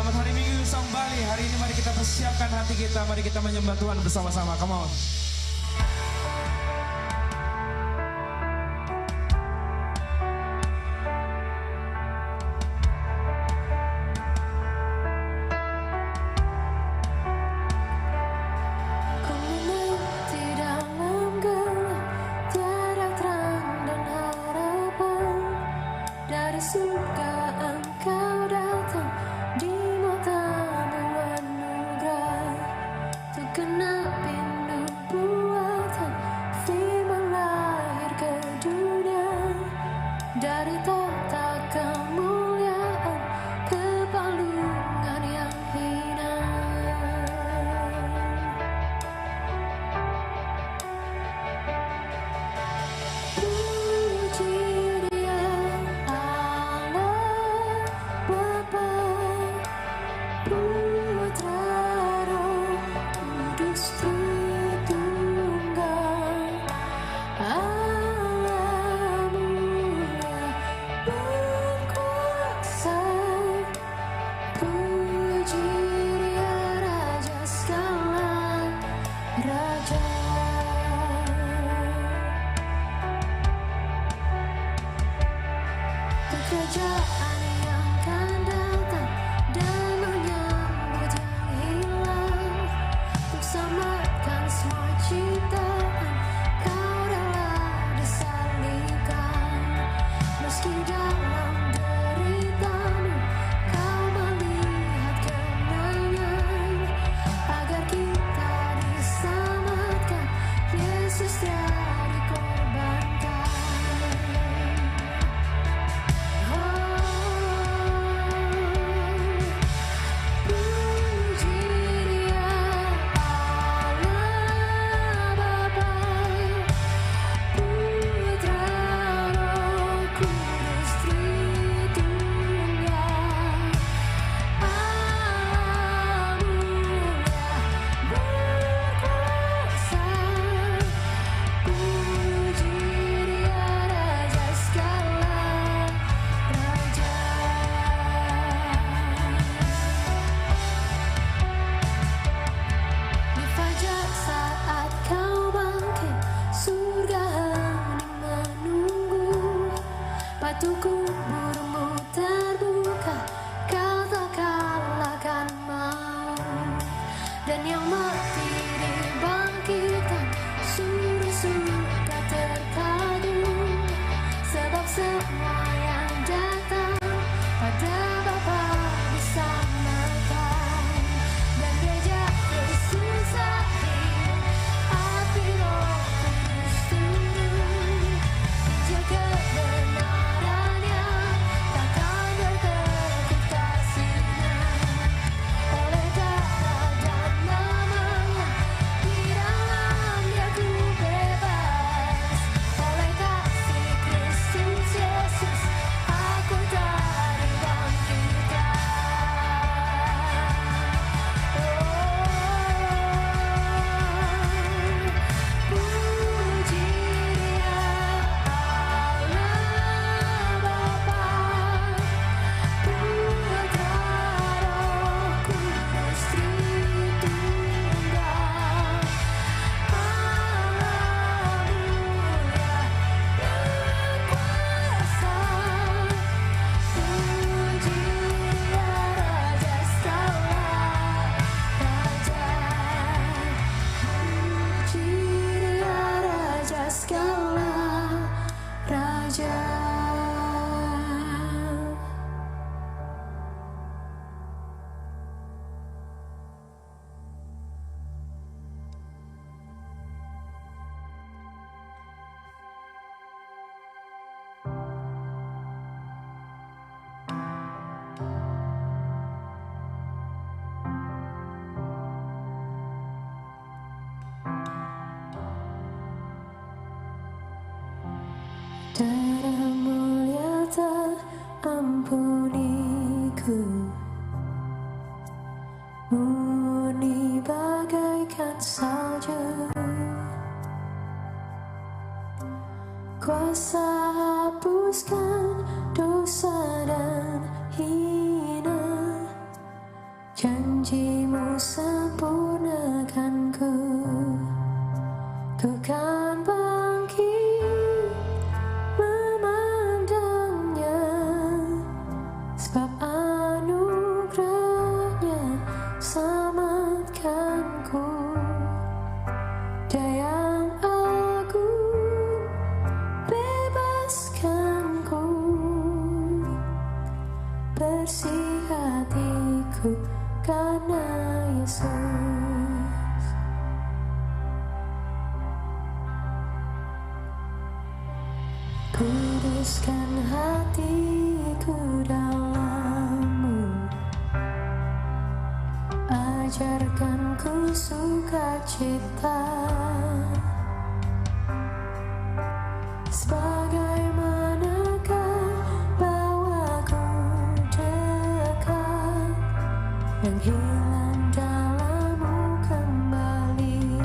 Selamat hari Minggu Song Bali. Hari ini mari kita persiapkan hati kita, mari kita menyembah Tuhan bersama-sama. Come on. Surga engkau datang di matamu anugerah, untuk genapi nubuatan janjimu sempurnakan ku kan bangkit memandangnya, sebab anugerahnya selamatkan ku. Dia yang agung bebaskan ku, bersih hatiku karena Yesus. Kuduskan hatiku dalam-Mu, ajarkan ku sukacita, sebagaimanakah bawaku dekat, yang hilang dalam-Mu kembali.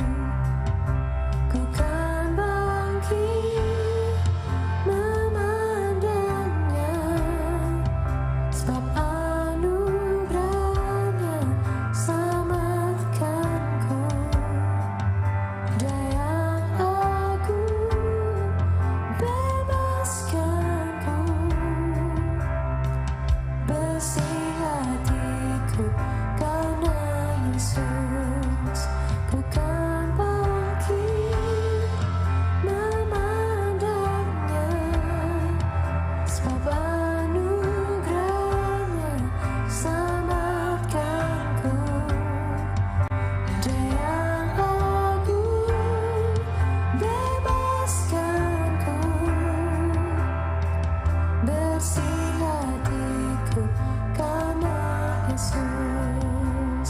Ku kan bangkit memandangnya, sebab anugerahnya selamatkan ku. Dia yang agung bebaskan ku, bersih hatiku karena Yesus. Ku kan bangkit memandangnya, sebab anugerahnya selamatkan ku. Dia yang agung bebaskan ku, bersih hatiku karena Yesus.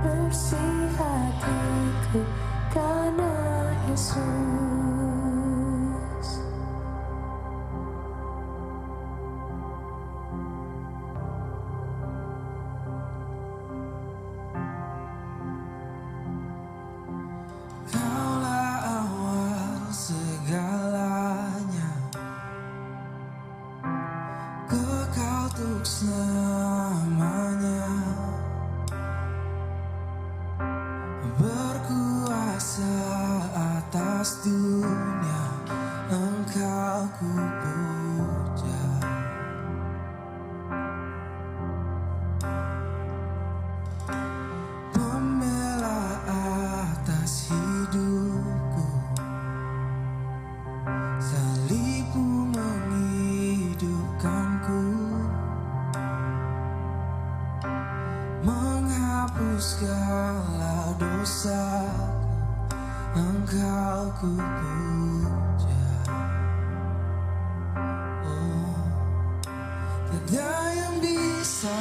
Bersih hatiku karena Yesus. Kaulah awal segalanya, kekal untuk selamanya, berkuasa atas dunia, Engkau ku puja. Pembela atas hidupku, salib-Mu menghidupkanku, menghapus segala dosaku, Engkau ku puja. Oh, tiada yang bisa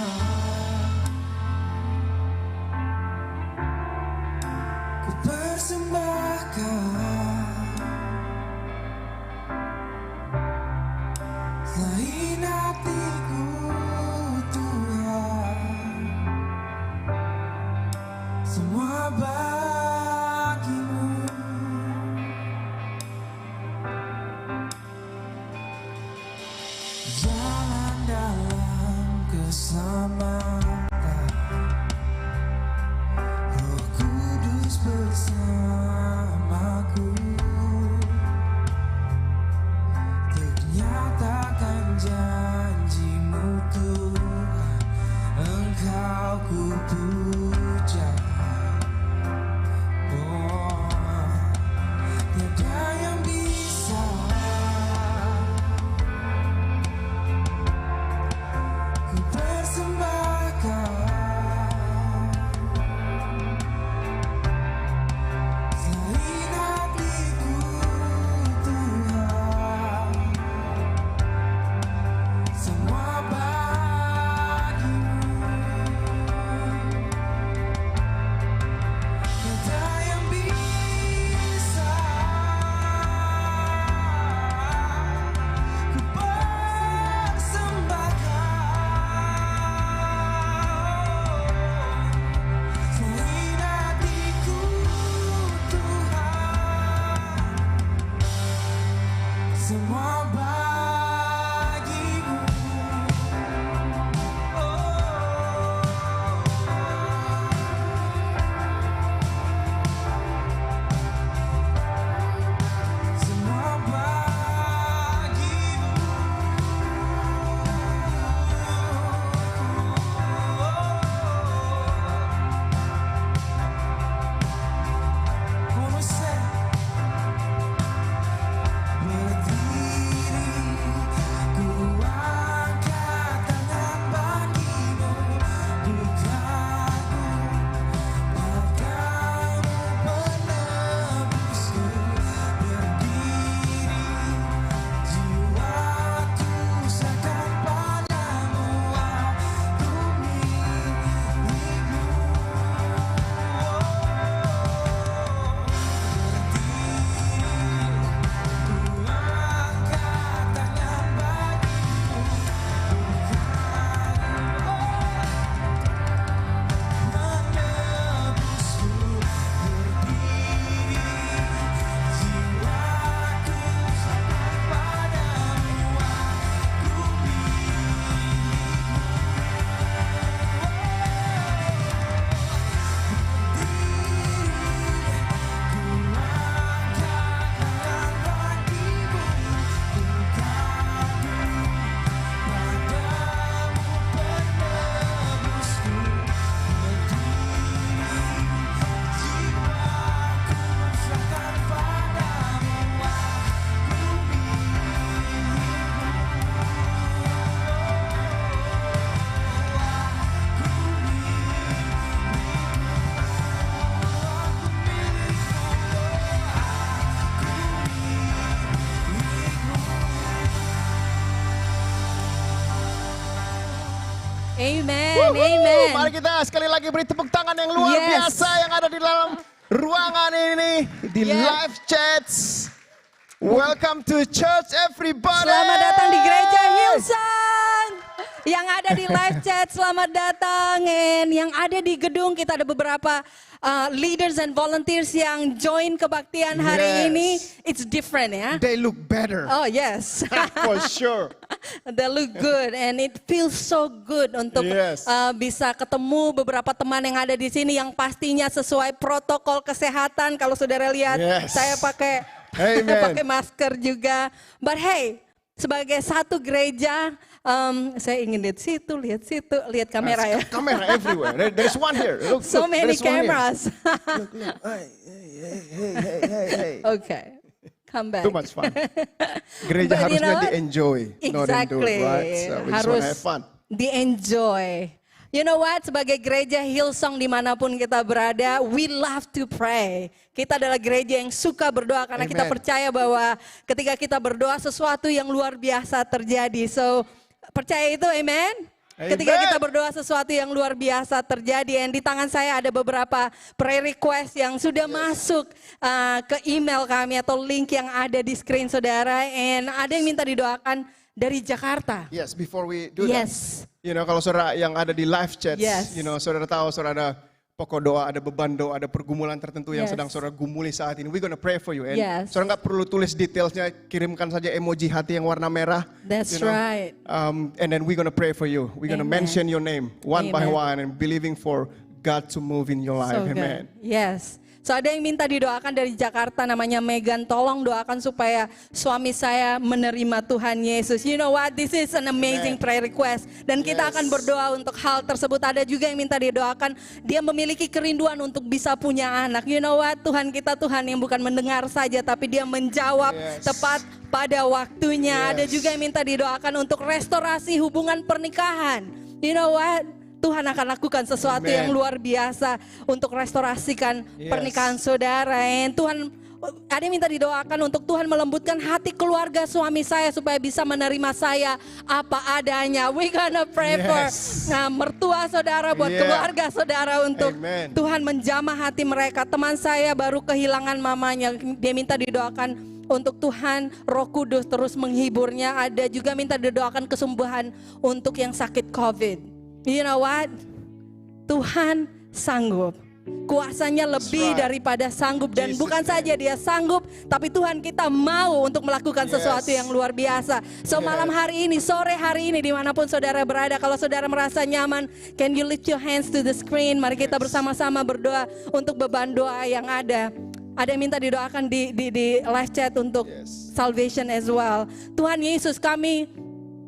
ku persembahkan selain hatiku, Tuhan. Semua bagi-Mu. Jalan dalam keselamatan, Roh Kudus bersamaku, untuk nyatakan janji-Mu, Tuhan. Engkau ku puja. Oh, tiada yang bisa ku persembahkan selain hatiku, Tuhan. Semua bagi-Mu. Tiada yang bisa ku persembahkan Amen. Amen. Mari kita sekali lagi beri tepuk tangan yang luar Yes. biasa yang ada di dalam ruangan ini. Di Yes. live chats. Welcome to church everybody. Selamat datang di Gereja Hillsong. Yang ada di live chat, selamat datang. And yang ada di gedung, kita ada beberapa leaders and volunteers yang join kebaktian hari Yes. ini. It's different ya. They look better. Oh yes. For sure. They look good and it feels so good untuk Yes. bisa ketemu beberapa teman yang ada di sini yang pastinya sesuai protokol kesehatan. Kalau saudara lihat, Yes. saya pakai Amen. pakai masker juga. But hey, sebagai satu gereja, saya ingin lihat situ, lihat kamera ya. Kamera everywhere. There's one here. Look, So look, many there's one here. cameras. Look. Hey. Okay, come back. Too much fun. Gereja But you harusnya know what? di-enjoy, not Exactly. endure, right? So we just Harus wanna have fun. di-enjoy. You know what? Sebagai gereja Hillsong dimanapun kita berada, we love to pray. Kita adalah gereja yang suka berdoa karena kita Amen. percaya bahwa ketika kita berdoa sesuatu yang luar biasa terjadi. So, percaya itu, amen? Ketika Amen. kita berdoa sesuatu yang luar biasa terjadi. And di tangan saya ada beberapa prayer request yang sudah masuk ke email kami atau link yang ada di screen saudara. And ada yang minta didoakan dari Jakarta. Yes, before we do that. Yes. You know, kalau saudara yang ada di live chat, Yes. you know, saudara tahu saudara ada pokok doa, ada beban doa, ada pergumulan tertentu yang Yes. sedang saudara gumuli saat ini. We're gonna pray for you. And Yes. saudara nggak perlu tulis detailsnya, kirimkan saja emoji hati yang warna merah. That's you know. right. And then we're gonna pray for you. We're gonna Amen. mention your name one by Amen. one and believing for God to move in your life. So good. Amen. Yes. So ada yang minta didoakan dari Jakarta namanya Megan. Tolong doakan supaya suami saya menerima Tuhan Yesus. You know what? This is an amazing Amen. prayer request. Dan kita Yes. akan berdoa untuk hal tersebut. Ada juga yang minta didoakan. Dia memiliki kerinduan untuk bisa punya anak. You know what? Tuhan kita Tuhan yang bukan mendengar saja. Tapi dia menjawab Yes. tepat pada waktunya. Ada Yes. juga yang minta didoakan untuk restorasi hubungan pernikahan. You know what? Tuhan akan lakukan sesuatu Amen. yang luar biasa untuk restorasikan Yes. pernikahan saudara. And Tuhan, ada yang minta didoakan untuk Tuhan melembutkan hati keluarga suami saya supaya bisa menerima saya apa adanya. We gonna pray for Yes. mertua saudara, buat Yeah. keluarga saudara untuk Amen. Tuhan menjamah hati mereka. Teman saya baru kehilangan mamanya, dia minta didoakan untuk Tuhan Roh Kudus terus menghiburnya. Ada juga minta didoakan kesembuhan untuk yang sakit COVID. You know what? Tuhan sanggup. Kuasanya lebih right. daripada sanggup. Dan Jesus bukan name. saja dia sanggup, tapi Tuhan kita mau untuk melakukan Yes. sesuatu yang luar biasa. So Yes. malam hari ini, sore hari ini, dimanapun saudara berada, kalau saudara merasa nyaman, can you lift your hands to the screen? Mari kita bersama-sama berdoa untuk beban doa yang ada. Ada yang minta didoakan di live chat untuk Yes. salvation as well. Tuhan Yesus, kami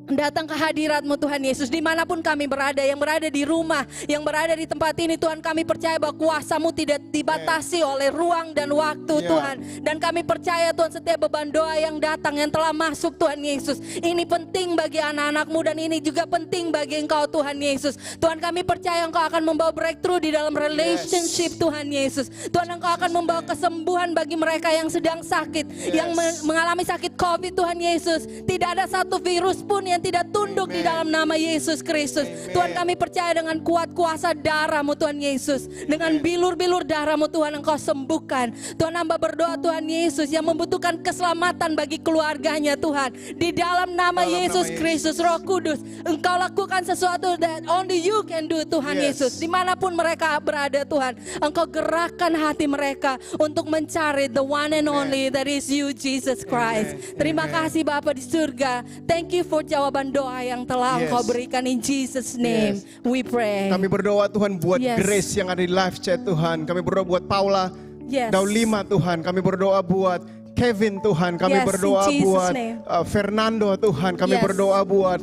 datang ke hadirat-Mu Tuhan Yesus, dimanapun kami berada, yang berada di rumah, yang berada di tempat ini, Tuhan kami percaya bahwa kuasa-Mu tidak dibatasi oleh ruang dan waktu Yeah. Tuhan. Dan kami percaya Tuhan setiap beban doa yang datang, yang telah masuk Tuhan Yesus, ini penting bagi anak-anak-Mu dan ini juga penting bagi Engkau Tuhan Yesus. Tuhan kami percaya Engkau akan membawa breakthrough di dalam relationship Tuhan Yesus. Tuhan Engkau akan membawa kesembuhan bagi mereka yang sedang sakit, yang mengalami sakit COVID Tuhan Yesus. Tidak ada satu virus pun yang tidak tunduk di Amen. dalam nama Yesus Kristus. Amen. Tuhan kami percaya dengan kuat kuasa darah-Mu Tuhan Yesus. Dengan bilur-bilur darah-Mu Tuhan Engkau sembuhkan. Tuhan hamba berdoa Tuhan Yesus yang membutuhkan keselamatan bagi keluarganya Tuhan. Di dalam nama Dalam Yesus nama Kristus Roh Kudus. Engkau lakukan sesuatu that only you can do Tuhan Yes. Yesus. Dimanapun mereka berada Tuhan. Engkau gerakkan hati mereka untuk mencari the one and only that is you Jesus Christ. Amen. Terima Amen. kasih Bapa di surga. Thank you for jawaban doa yang telah Yes. Engkau berikan in Jesus name. Yes. We pray. Kami berdoa Tuhan buat Yes. Grace yang ada di live chat Tuhan. Kami berdoa buat Paula, Yes. Daulima Tuhan. Kami berdoa buat Kevin Tuhan. Kami Yes, berdoa in Jesus' buat name. Fernando Tuhan. Kami Yes. berdoa buat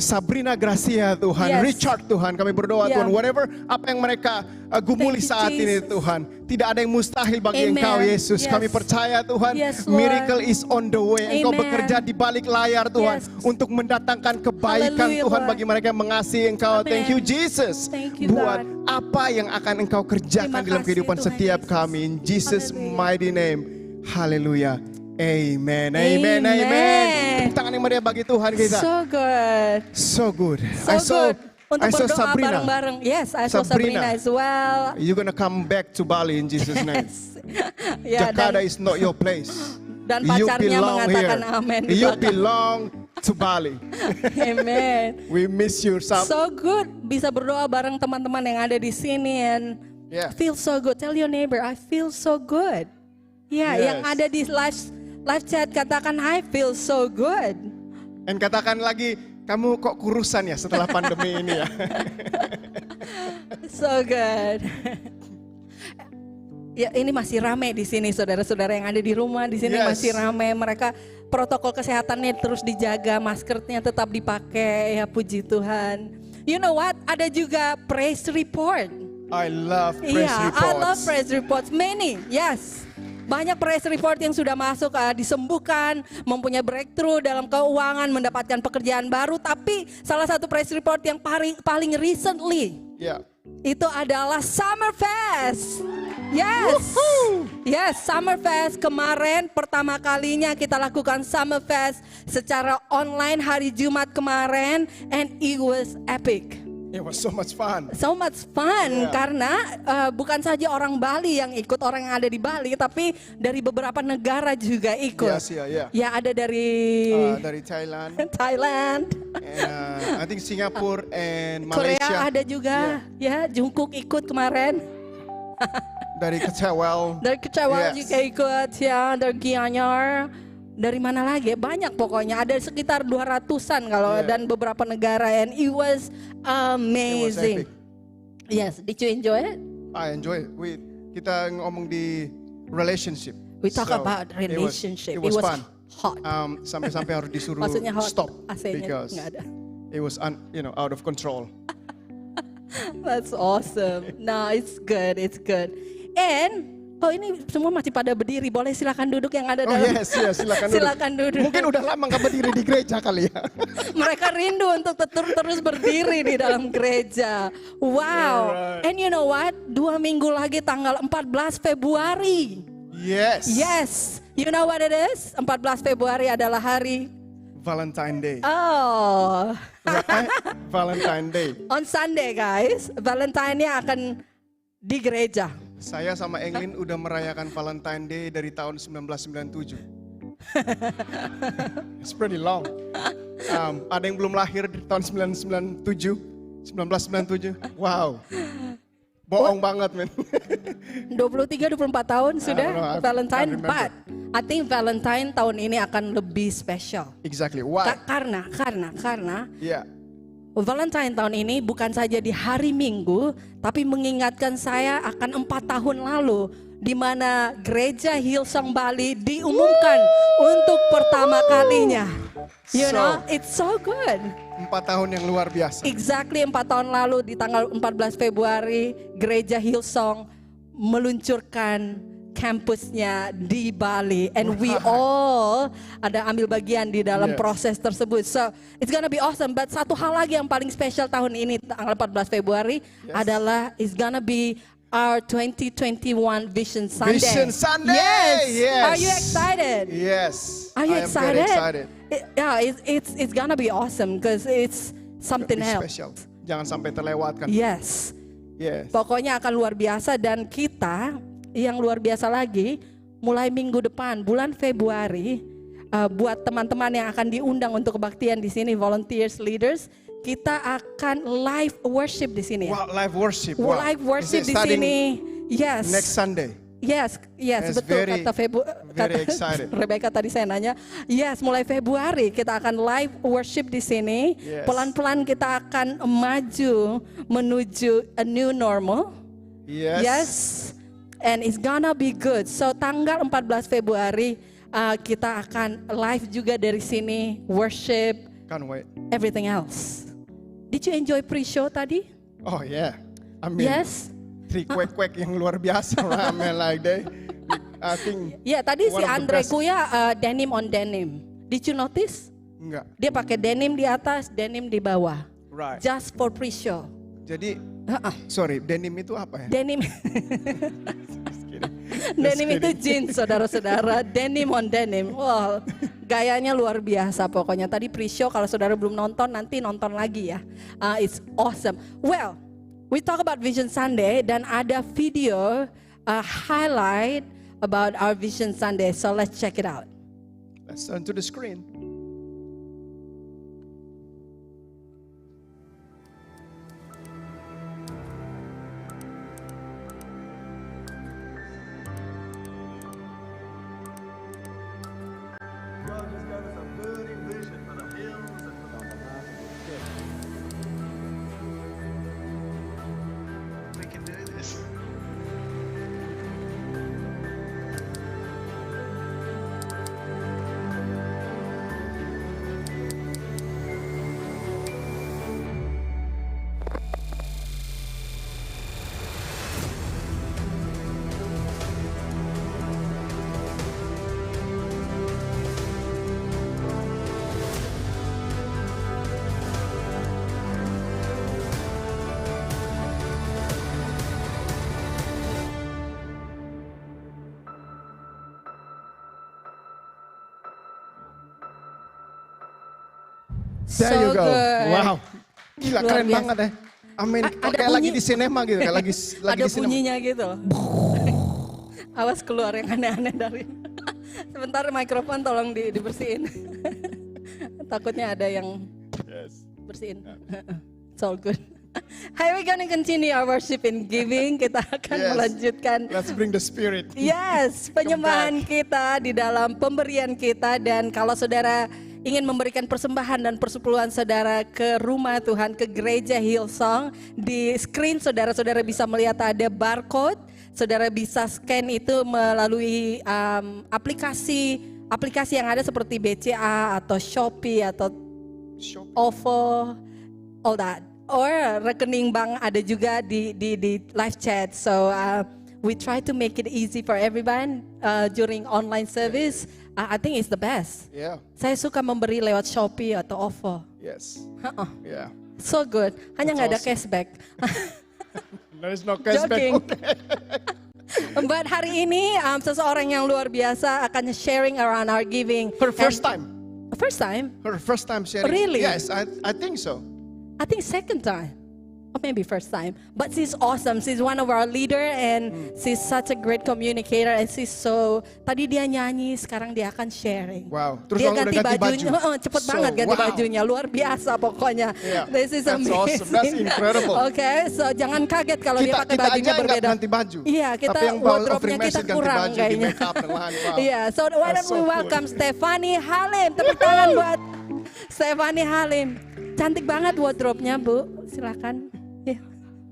Sabrina Gracia Tuhan, Yes. Richard Tuhan. Kami berdoa Yeah. Tuhan, whatever apa yang mereka gumuli Thank you, saat ini Jesus. Tuhan. Tidak ada yang mustahil bagi Amen. Engkau Yesus. Yes. Kami percaya Tuhan, Yes, Lord. miracle is on the way. Engkau Amen. bekerja di balik layar Tuhan Yes. untuk mendatangkan kebaikan Hallelujah, Tuhan Lord. bagi mereka yang mengasihi Engkau. Amen. Thank you Jesus. Thank you, buat God. apa yang akan Engkau kerjakan Terima dalam kasih, kehidupan Tuhan setiap Yesus. kami. In Jesus Hallelujah. mighty name. Haleluya. Amen. Amen. Amen. Amen. Tepuk tangan yang meriah bagi Tuhan kita. So good. So good. So I saw good. untuk I saw berdoa Sabrina. bareng-bareng. Yes, I saw Sabrina. Sabrina as well. You're gonna come back to Bali in Jesus' name. Yes. Ya, Jakarta dan, is not your place. dan You pacarnya belong mengatakan here. amin di You belakang. belong to Bali. Amen. We miss you, Sab. So good bisa berdoa bareng teman-teman yang ada di sini and Yeah. feel so good. Tell your neighbor, I feel so good. Ya, Yes. yang ada di live chat katakan I feel so good. And katakan lagi, kamu kok kurusan ya setelah pandemi ini ya? So good. Ya, ini masih rame di sini saudara-saudara yang ada di rumah di sini Yes. masih rame. Mereka protokol kesehatannya terus dijaga, maskernya tetap dipakai. Ya puji Tuhan. You know what? Ada juga praise report. I love praise Iya, reports. I love praise reports. Many, yes. Banyak praise report yang sudah masuk, disembuhkan, mempunyai breakthrough dalam keuangan, mendapatkan pekerjaan baru. Tapi salah satu praise report yang paling recently Yeah. itu adalah Summerfest. Yes, yes, Summerfest kemarin pertama kalinya kita lakukan Summerfest secara online hari Jumat kemarin, and it was epic. It was so much fun. So much fun Yeah. karena bukan saja orang Bali yang ikut, orang yang ada di Bali, tapi dari beberapa negara juga ikut. Yes, yeah. Ya ada dari Dari Thailand, Thailand, and, I think Singapore and Korea Malaysia. ada juga. Ya, Jungkook ikut kemarin. Dari Kecewel. Dari Kecewa Yes. juga ikut ya, dari Gianyar. Dari mana lagi? Banyak pokoknya. Ada sekitar 200-an kalau Yeah. dan beberapa negara, and it was amazing. It was epic. Yes, did you enjoy it? I enjoy it. Kita ngomong di relationship. We talk So, about relationship. It was fun. Hot. Sampai-sampai harus disuruh Maksudnya hot. stop AC-nya because nggak ada. it was out of control. That's awesome. No, it's good. It's good. And ini semua masih pada berdiri. Boleh silakan duduk yang ada Oh dalam. yes, silakan duduk. Silakan duduk. Mungkin udah lama nggak berdiri di gereja kali ya. Mereka rindu untuk terus berdiri di dalam gereja. Wow. Alright. And you know what? 2 minggu lagi tanggal 14 Februari. Yes. Yes. You know what it is? 14 Februari adalah hari. Valentine Day. Oh. Right? Valentine Day. On Sunday guys. Valentine-nya akan di gereja. Saya sama Englin udah merayakan Valentine Day dari tahun 1997. It's pretty long. Ada yang belum lahir di tahun 1997. Wow. Bohong banget, men. 23-24 tahun sudah don't know, I Valentine, can't remember. but I think Valentine tahun ini akan lebih spesial. Exactly. Why? Karena Yeah. Valentine tahun ini bukan saja di hari Minggu, tapi mengingatkan saya akan 4 tahun lalu di mana gereja Hillsong Bali diumumkan untuk pertama kalinya. You So- know, it's so good. 4 tahun yang luar biasa. Exactly 4 tahun lalu di tanggal 14 Februari gereja Hillsong meluncurkan kampusnya di Bali, and we all ada ambil bagian di dalam Yes. proses tersebut. So it's gonna be awesome. But satu hal lagi yang paling spesial tahun ini tanggal 14 Februari adalah it's gonna be our 2021 Vision Sunday. Vision Sunday! Yes. Yes. Are you excited? Yes. Are you I am very excited. It's gonna be awesome because it's something Be else. special. Jangan sampai terlewatkan. Yes. Yes. Pokoknya akan luar biasa, dan kita yang luar biasa lagi mulai minggu depan bulan Februari, buat teman-teman yang akan diundang untuk kebaktian di sini, volunteers, leaders, kita akan live worship di sini. Wow, live worship. Wow. Live worship Is it di starting sini. Yes. Next Sunday. Yes, That's betul very- kata very excited. Rebecca tadi saya nanya. Yes, mulai Februari kita akan live worship di sini. Yes. Pelan-pelan kita akan maju menuju a new normal. Yes. And it's gonna be good. So tanggal 14 Februari kita akan live juga dari sini, worship, Can't wait. everything else. Did you enjoy pre-show tadi? Oh yeah. I mean, Yes. 3 kwek-kwek yang luar biasa. I mean, like I think Ya, tadi si one of the Andre best. Kuya denim on denim. Did you notice? enggak. Dia pakai denim di atas, denim di bawah. Right. Just for pre-show. Jadi, Uh-uh. sorry, denim itu apa ya? Denim, Just kidding. denim itu jeans, saudara-saudara. Denim on denim. Wow, gayanya luar biasa pokoknya. Tadi pre-show kalau saudara belum nonton nanti nonton lagi ya. It's awesome. Well, we talk about Vision Sunday dan ada video highlight about our Vision Sunday. So let's check it out. Let's turn to the screen. God has got us a burning vision for the hills and for the We can do this. There So you go. good. Wow. Gila, Luar keren biasa. banget ya. Amin. Ada Kayak lagi bunyi. di sinema gitu, kayak lagi Ada di sinema. bunyinya gitu. Awas keluar yang aneh-aneh dari. Sebentar mikrofon tolong dibersihin. Takutnya ada yang bersihin. It's all good. Hey, we're gonna continue our worship and giving. Kita akan Yes. melanjutkan. Let's bring the spirit. Yes, penyembahan kita di dalam pemberian kita. Dan kalau saudara ingin memberikan persembahan dan persepuluhan saudara ke rumah Tuhan, ke gereja Hillsong, di screen saudara-saudara bisa melihat ada barcode. Saudara bisa scan itu melalui aplikasi yang ada seperti BCA atau Shopee atau OVO, all that. Or rekening bank ada juga di live chat. So we try to make it easy for everyone during online service. I think it's the best. Yeah. Saya suka memberi lewat Shopee atau OVO. Yes. Yeah. So good. Hanya nggak ada That's cashback. There is no cashback. Joking. Okay. But hari ini seseorang yang luar biasa akan sharing around our giving. Her first time. First time? Her first time sharing. Really? Yes, I think so. I think second time. Or maybe first time. But she's awesome. She's one of our leader and she's such a great communicator and she's so, tadi dia nyanyi, sekarang dia akan sharing. Wow. Terus Dia udah ganti bajunya, baju. cepet So, banget ganti wow. bajunya, luar biasa pokoknya. Yeah, This is that's amazing. awesome. That's incredible. Okay, so jangan kaget kalau dia pakai Kita bajunya aja nggak berbeda. ganti baju. Iya, kita Tapi yang wardrobe-nya offering kita message ganti kurang baju, di kayaknya. make up dan lain. Wow. Iya, so why That's don't we so cool. welcome Stephanie Halim. Tepuk tangan buat Stephanie Halim. Cantik banget wardrobe-nya, Bu. Silakan. Ya.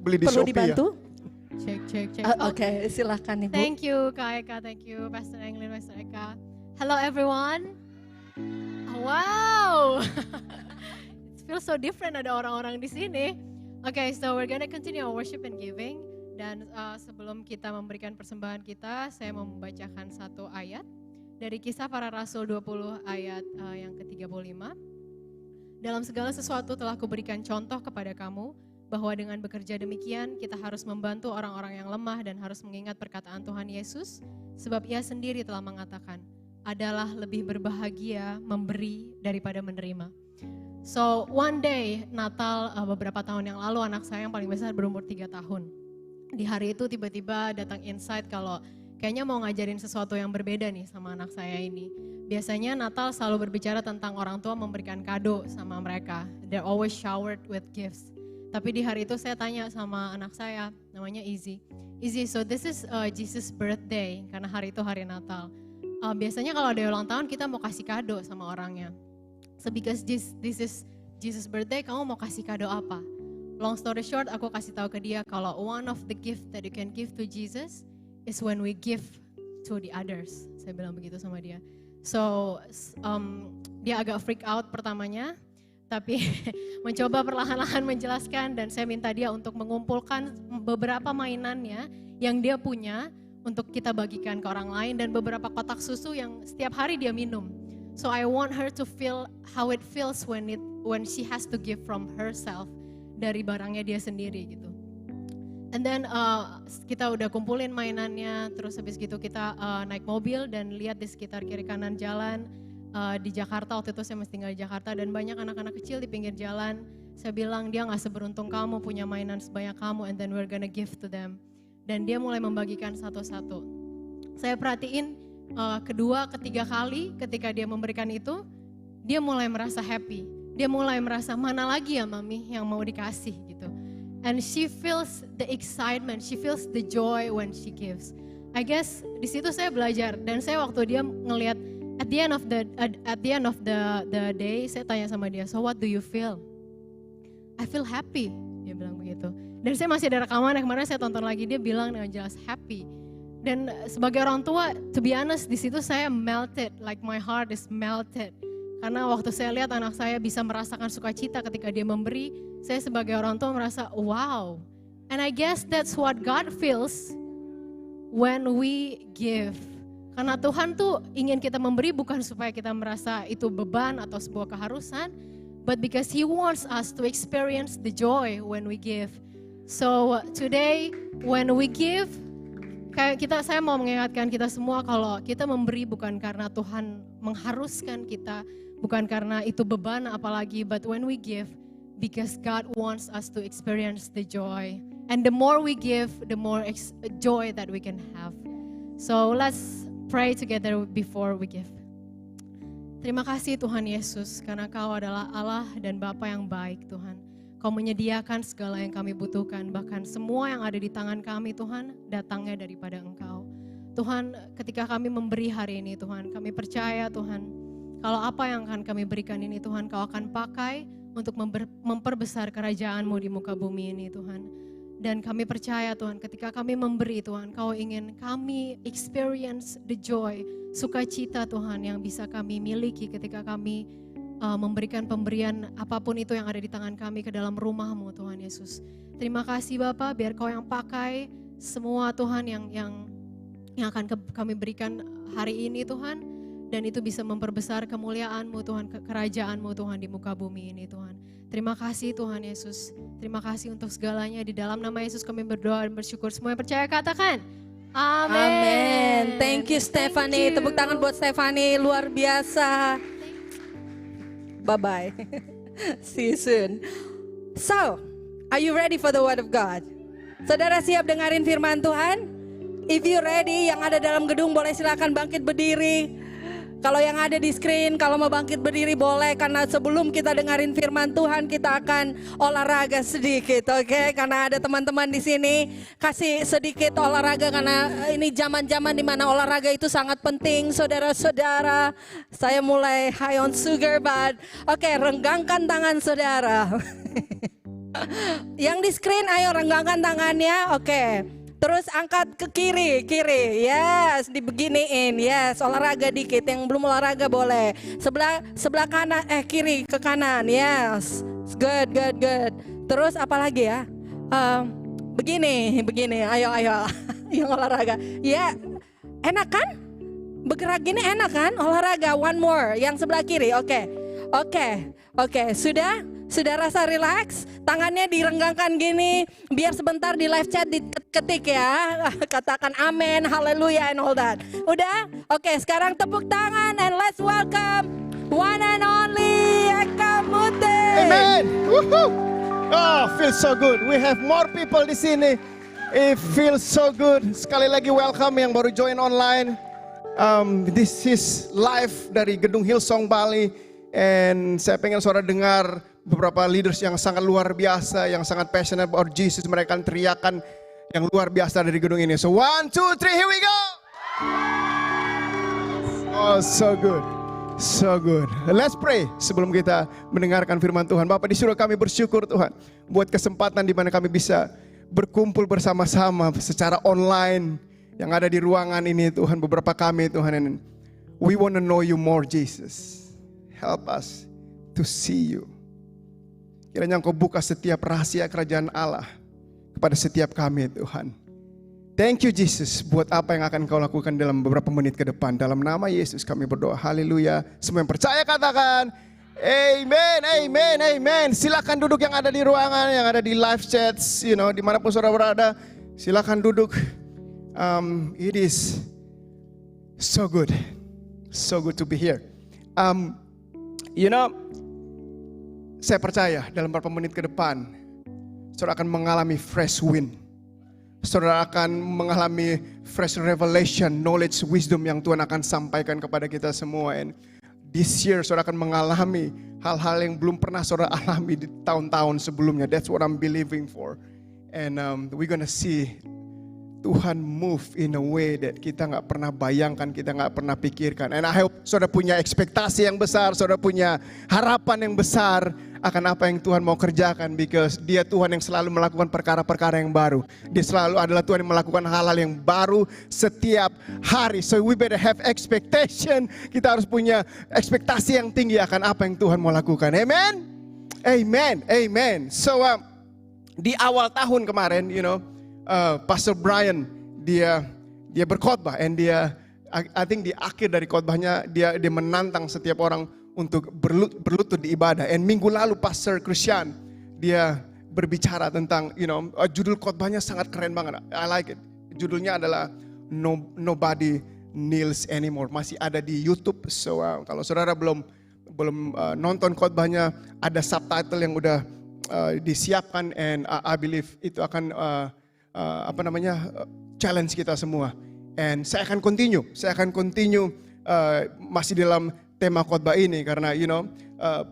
Beli di Perlu Shopee dibantu? Check. Oke, silakan Ibu. Thank you, Kak Eka. Thank you, Pastor Englin, Pastor Eka. Hello, everyone. Oh, wow. It feels so different ada orang-orang di sini. Okay, so we're gonna continue our worship and giving. Dan sebelum kita memberikan persembahan kita, saya mau membacakan satu ayat dari Kisah Para Rasul 20 ayat yang ke-35. Dalam segala sesuatu telah kuberikan contoh kepada kamu, bahwa dengan bekerja demikian kita harus membantu orang-orang yang lemah dan harus mengingat perkataan Tuhan Yesus, sebab Ia sendiri telah mengatakan, adalah lebih berbahagia memberi daripada menerima. So one day Natal beberapa tahun yang lalu, anak saya yang paling besar berumur 3 tahun. Di hari itu tiba-tiba datang insight kalau kayaknya mau ngajarin sesuatu yang berbeda nih sama anak saya ini. Biasanya Natal selalu berbicara tentang orang tua memberikan kado sama mereka. They're always showered with gifts. Tapi di hari itu saya tanya sama anak saya, namanya Izzy, so this is Jesus' birthday, karena hari itu hari Natal. Biasanya kalau ada ulang tahun kita mau kasih kado sama orangnya. So because this is Jesus' birthday, kamu mau kasih kado apa? Long story short, aku kasih tahu ke dia kalau one of the gift that you can give to Jesus is when we give to the others. Saya bilang begitu sama dia. So dia agak freak out pertamanya, tapi mencoba perlahan-lahan menjelaskan dan saya minta dia untuk mengumpulkan beberapa mainannya yang dia punya untuk kita bagikan ke orang lain dan beberapa kotak susu yang setiap hari dia minum. So I want her to feel how it feels when she has to give from herself, dari barangnya dia sendiri gitu. And then kita udah kumpulin mainannya, terus habis gitu kita naik mobil dan lihat di sekitar kiri kanan jalan di Jakarta. Waktu itu saya masih tinggal di Jakarta dan banyak anak-anak kecil di pinggir jalan. Saya bilang dia gak seberuntung kamu, punya mainan sebanyak kamu, and then we're gonna give to them. Dan dia mulai membagikan satu-satu. Saya perhatiin kedua, ketiga kali ketika dia memberikan itu, dia mulai merasa happy. Dia mulai merasa mana lagi ya mami yang mau dikasih gitu. And she feels the excitement, she feels the joy when she gives. I guess di situ saya belajar dan saya waktu dia ngelihat at the end of the day, saya tanya sama dia, so what do you feel? I feel happy, dia bilang begitu. Dan saya masih ada rekaman yang kemarin saya tonton lagi, dia bilang dengan jelas happy. Dan sebagai orang tua, to be honest, di situ saya melted, like my heart is melted. Karena waktu saya lihat anak saya bisa merasakan sukacita ketika dia memberi, saya sebagai orang tua merasa wow. And I guess that's what God feels when we give. Karena Tuhan tuh ingin kita memberi bukan supaya kita merasa itu beban atau sebuah keharusan, but because He wants us to experience the joy when we give. So today when we give, saya mau mengingatkan kita semua kalau kita memberi bukan karena Tuhan mengharuskan kita, bukan karena itu beban apalagi, but when we give, because God wants us to experience the joy. And the more we give, the more joy that we can have. So let's pray together before we give. Terima kasih Tuhan Yesus, karena Kau adalah Allah dan Bapa yang baik Tuhan. Kau menyediakan segala yang kami butuhkan, bahkan semua yang ada di tangan kami Tuhan, datangnya daripada Engkau. Tuhan, ketika kami memberi hari ini Tuhan, kami percaya Tuhan, kalau apa yang akan kami berikan ini Tuhan, Kau akan pakai untuk memperbesar kerajaan-Mu di muka bumi ini Tuhan. Dan kami percaya Tuhan, ketika kami memberi Tuhan, Kau ingin kami experience the joy, sukacita Tuhan yang bisa kami miliki ketika kami memberikan pemberian apapun itu yang ada di tangan kami ke dalam rumah-Mu Tuhan Yesus. Terima kasih Bapa, biar Kau yang pakai semua Tuhan yang akan kami berikan hari ini Tuhan, dan itu bisa memperbesar kemuliaan-Mu Tuhan, kerajaan-Mu Tuhan di muka bumi ini Tuhan. Terima kasih Tuhan Yesus, terima kasih untuk segalanya. Di dalam nama Yesus kami berdoa dan bersyukur. Semua yang percaya katakan amin. Amin. Thank you Stephanie. Tepuk tangan buat Stephanie, luar biasa. Bye-bye. See you soon. So, are you ready for the word of God? Saudara siap dengerin firman Tuhan? If you ready, yang ada dalam gedung boleh silakan bangkit berdiri. Kalau yang ada di screen, kalau mau bangkit berdiri boleh. Karena sebelum kita dengerin firman Tuhan, kita akan olahraga sedikit, oke? Karena ada teman-teman di sini, kasih sedikit olahraga karena ini zaman-zaman di mana olahraga itu sangat penting, saudara-saudara. Saya mulai high on sugar, but oke, renggangkan tangan saudara. Yang di screen, ayo renggangkan tangannya, oke. Terus angkat ke kiri, yes, dibeginiin, yes, olahraga dikit, yang belum olahraga boleh. Sebelah kanan, kiri ke kanan, yes, good. Terus apa lagi ya? Begini, ayo, yang olahraga. Ya, enak kan? Bergerak gini enak kan? Olahraga, one more, yang sebelah kiri, oke, sudah rasa relax, tangannya direnggangkan gini, biar sebentar di live chat diketik ya, katakan amin, haleluya and all that. Udah? Oke, sekarang tepuk tangan and let's welcome one and only Eka Mute. Amen. Woohoo. Oh, feels so good. We have more people di sini. It feels so good. Sekali lagi welcome yang baru join online. This is live dari Gedung Hillsong Bali. And saya pengen saudara dengar beberapa leaders yang sangat luar biasa, yang sangat passionate about Jesus. Mereka akan teriakan yang luar biasa dari gedung ini. So 1, 2, 3, here we go. Oh, so good. So good. Let's pray sebelum kita mendengarkan firman Tuhan. Bapak, di surga kami bersyukur Tuhan buat kesempatan di mana kami bisa berkumpul bersama-sama secara online yang ada di ruangan ini Tuhan, beberapa kami Tuhan. And we want to know you more Jesus. Help us to see you. Kiranya Engkau buka setiap rahasia kerajaan Allah kepada setiap kami Tuhan. Thank you Jesus buat apa yang akan Kau lakukan dalam beberapa menit ke depan. Dalam nama Yesus kami berdoa. Haleluya. Semua yang percaya katakan amen. Silakan duduk yang ada di ruangan, yang ada di live chats, dimanapun saudara berada. Silakan duduk. It is so good to be here. You know, saya percaya dalam beberapa menit ke depan, saudara akan mengalami fresh wind. Saudara akan mengalami fresh revelation, knowledge, wisdom yang Tuhan akan sampaikan kepada kita semua. And this year saudara akan mengalami hal-hal yang belum pernah saudara alami di tahun-tahun sebelumnya. That's what I'm believing for. And we're gonna see Tuhan move in a way that kita gak pernah bayangkan, kita gak pernah pikirkan. And I hope saudara punya ekspektasi yang besar, saudara punya harapan yang besar akan apa yang Tuhan mau kerjakan. Because Dia Tuhan yang selalu melakukan perkara-perkara yang baru. Dia selalu adalah Tuhan yang melakukan hal-hal yang baru setiap hari. So we better have expectation. Kita harus punya ekspektasi yang tinggi akan apa yang Tuhan mau lakukan. Amen? Amen, amen. So di awal tahun kemarin, you know, Pastor Brian dia berkhotbah, and I think di akhir dari khotbahnya dia menantang setiap orang untuk berlutut di ibadah. And minggu lalu Pastor Christian dia berbicara tentang, you know, judul khotbahnya sangat keren banget. I like it. Judulnya adalah Nobody Kneels Anymore. Masih ada di YouTube. So kalau saudara belum nonton khotbahnya, ada subtitle yang udah disiapkan, and I believe itu akan challenge kita semua. And saya akan continue masih dalam tema khotbah ini, karena you know,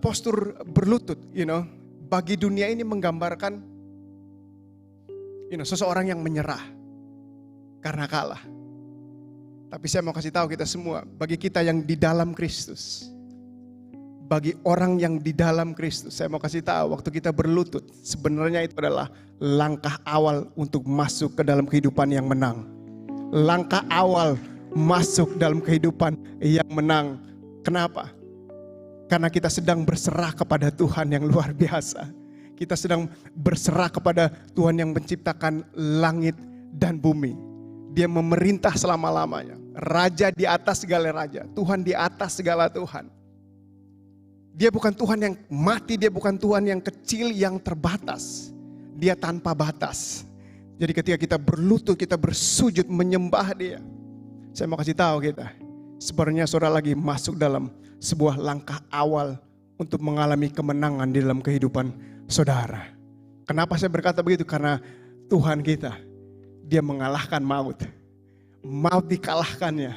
postur berlutut, you know, bagi dunia ini menggambarkan, you know, seseorang yang menyerah karena kalah. Tapi saya mau kasih tahu kita semua, bagi kita yang di dalam Kristus, bagi orang yang di dalam Kristus, saya mau kasih tahu, waktu kita berlutut, sebenarnya itu adalah langkah awal untuk masuk ke dalam kehidupan yang menang. Langkah awal masuk dalam kehidupan yang menang. Kenapa? Karena kita sedang berserah kepada Tuhan yang luar biasa. Kita sedang berserah kepada Tuhan yang menciptakan langit dan bumi. Dia memerintah selama-lamanya. Raja di atas segala raja. Tuhan di atas segala Tuhan. Dia bukan Tuhan yang mati, dia bukan Tuhan yang kecil, yang terbatas. Dia tanpa batas. Jadi ketika kita berlutut, kita bersujud menyembah Dia. Saya mau kasih tahu kita, sebenarnya saudara lagi masuk dalam sebuah langkah awal untuk mengalami kemenangan di dalam kehidupan saudara. Kenapa saya berkata begitu? Karena Tuhan kita, Dia mengalahkan maut. Maut dikalahkannya.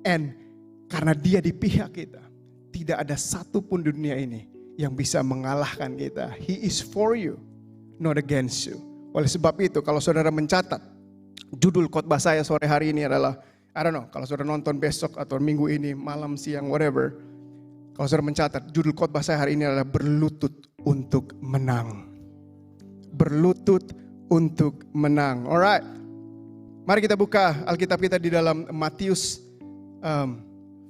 And karena Dia di pihak kita, tidak ada satupun di dunia ini yang bisa mengalahkan kita. He is for you, not against you. Oleh sebab itu, kalau saudara mencatat, judul khotbah saya sore hari ini adalah, I don't know, kalau saudara nonton besok atau minggu ini, malam, siang, whatever. Kalau saudara mencatat, judul khotbah saya hari ini adalah berlutut untuk menang. Berlutut untuk menang. Alright. Mari kita buka Alkitab kita di dalam Matius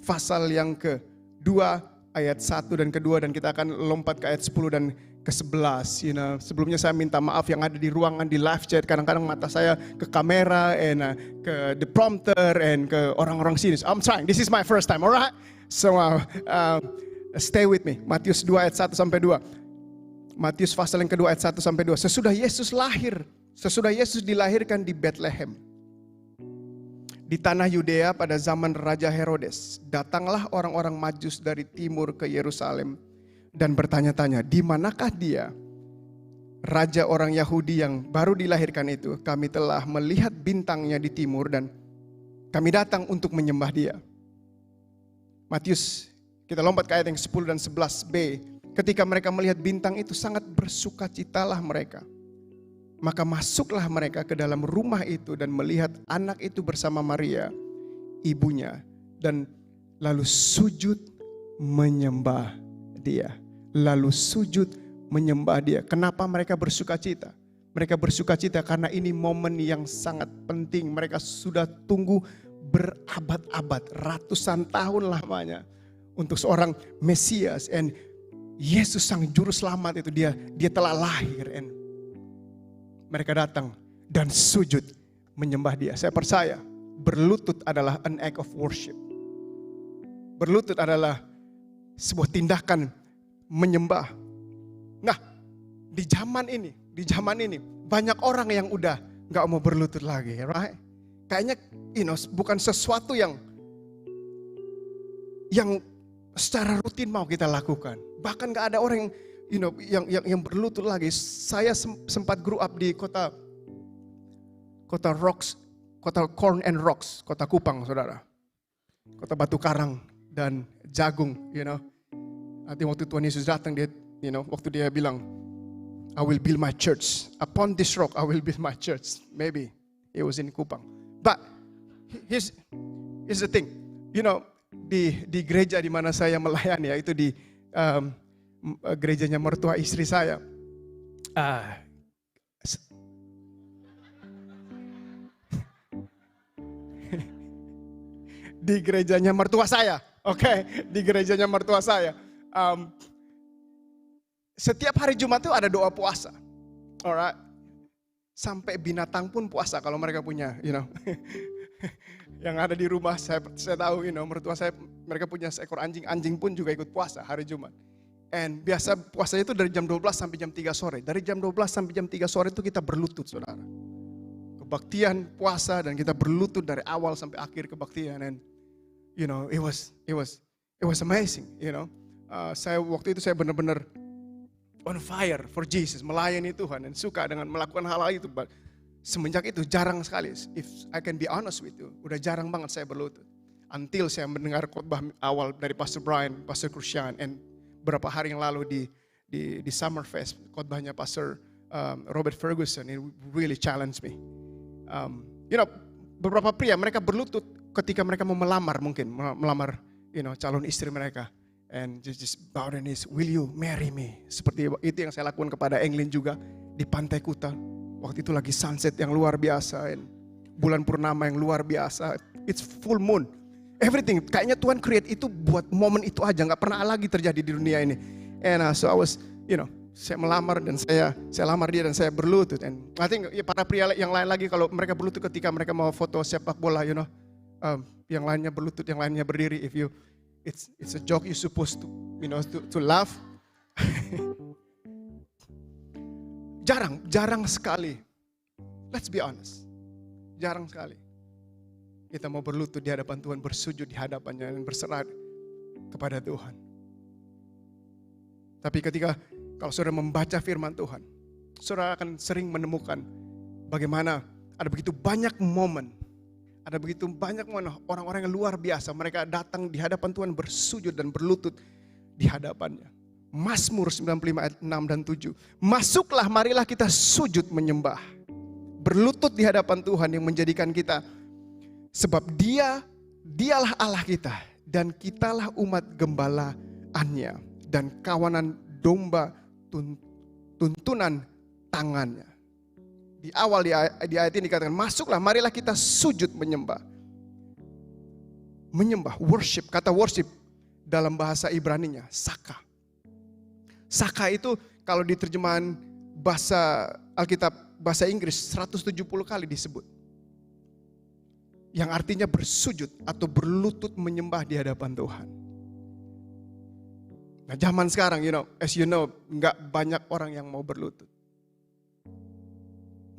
pasal yang ke-2 ayat 1 dan ke-2, dan kita akan lompat ke ayat 10 dan ke-11. You know, sebelumnya saya minta maaf yang ada di ruangan di live chat, kadang-kadang mata saya ke kamera and ke the prompter and ke orang-orang sini. So, I'm trying. This is my first time, alright? So stay with me. Matius 2 ayat 1 sampai 2. Matius pasal yang kedua ayat 1 sampai 2. Sesudah Yesus dilahirkan di Bethlehem, di tanah Yudea pada zaman Raja Herodes, datanglah orang-orang Majus dari timur ke Yerusalem dan bertanya-tanya, di manakah Dia, Raja orang Yahudi yang baru dilahirkan itu? Kami telah melihat bintangnya di timur dan kami datang untuk menyembah Dia. Matius, kita lompat ke ayat yang 10 dan 11b. Ketika mereka melihat bintang itu, sangat bersukacitalah mereka. Maka masuklah mereka ke dalam rumah itu dan melihat anak itu bersama Maria, ibunya, dan lalu sujud menyembah Dia. Lalu sujud menyembah Dia. Kenapa mereka bersukacita? Mereka bersukacita karena ini momen yang sangat penting. Mereka sudah tunggu berabad-abad, ratusan tahun lamanya untuk seorang Mesias. And Yesus sang juru selamat itu dia telah lahir. And mereka datang dan sujud menyembah Dia. Saya percaya berlutut adalah an act of worship. Berlutut adalah sebuah tindakan menyembah. Nah, di zaman ini banyak orang yang udah gak mau berlutut lagi, right? Kayaknya bukan sesuatu yang secara rutin mau kita lakukan. Bahkan gak ada orang yang berlutut lagi. Saya sempat grow up di kota Rocks, kota Corn and Rocks, kota Kupang, saudara. Kota Batu Karang dan Jagung, Nanti waktu Tuhan Yesus datang, waktu dia bilang, I will build my church. Upon this rock, I will build my church. Maybe it was in Kupang. But here's the thing, di gereja di mana saya melayani, yaitu di gerejanya mertua istri saya. Di gerejanya mertua saya, di gerejanya mertua saya. Setiap hari Jumat itu ada doa puasa, alright. Sampai binatang pun puasa kalau mereka punya, Yang ada di rumah saya tahu, mertua saya mereka punya seekor anjing, anjing pun juga ikut puasa hari Jumat. And biasa puasanya itu dari jam 12 sampai jam 3 sore. Dari jam 12 sampai jam 3 sore itu kita berlutut, saudara. Kebaktian puasa dan kita berlutut dari awal sampai akhir kebaktian. And it was amazing, Saya waktu itu saya benar-benar on fire for Jesus, melayani Tuhan dan suka dengan melakukan hal-hal itu. But semenjak itu jarang sekali, if I can be honest with you, udah jarang banget saya berlutut. Until saya mendengar khotbah awal dari Pastor Brian, Pastor Christian, and beberapa hari yang lalu di Summerfest, khotbahnya Pastor Robert Ferguson, it really challenged me. Beberapa pria mereka berlutut ketika mereka mau melamar, mungkin melamar calon istri mereka. And just bow their knees, will you marry me? Seperti itu yang saya lakukan kepada Englin juga di Pantai Kuta. Waktu itu lagi sunset yang luar biasa, and bulan purnama yang luar biasa. It's full moon. Everything, kayaknya Tuhan create itu buat momen itu aja, nggak pernah lagi terjadi di dunia ini. And so I was, saya melamar dan saya lamar dia dan saya berlutut. And I think para pria yang lain lagi kalau mereka berlutut ketika mereka mau foto sepak bola, yang lainnya berlutut, yang lainnya berdiri. If you It's a joke you supposed to laugh. Jarang sekali. Let's be honest. Jarang sekali kita mau berlutut di hadapan Tuhan, bersujud di hadapannya dan berserah kepada Tuhan. Tapi kalau saudara membaca firman Tuhan, saudara akan sering menemukan bagaimana ada begitu banyak momen. Ada begitu banyak orang-orang yang luar biasa. Mereka datang di hadapan Tuhan, bersujud dan berlutut di hadapannya. Mazmur 95 ayat 6 dan 7. Masuklah, marilah kita sujud menyembah. Berlutut di hadapan Tuhan yang menjadikan kita. Sebab dialah Allah kita. Dan kitalah umat gembalaannya. Dan kawanan domba tuntunan tangannya. Di awal di ayat ini dikatakan, masuklah, marilah kita sujud menyembah. Menyembah, worship. Kata worship dalam bahasa Ibraninya, saka. Saka itu kalau di terjemahan bahasa Alkitab, bahasa Inggris 170 kali disebut. Yang artinya bersujud atau berlutut menyembah di hadapan Tuhan. Nah zaman sekarang, as you know, gak banyak orang yang mau berlutut.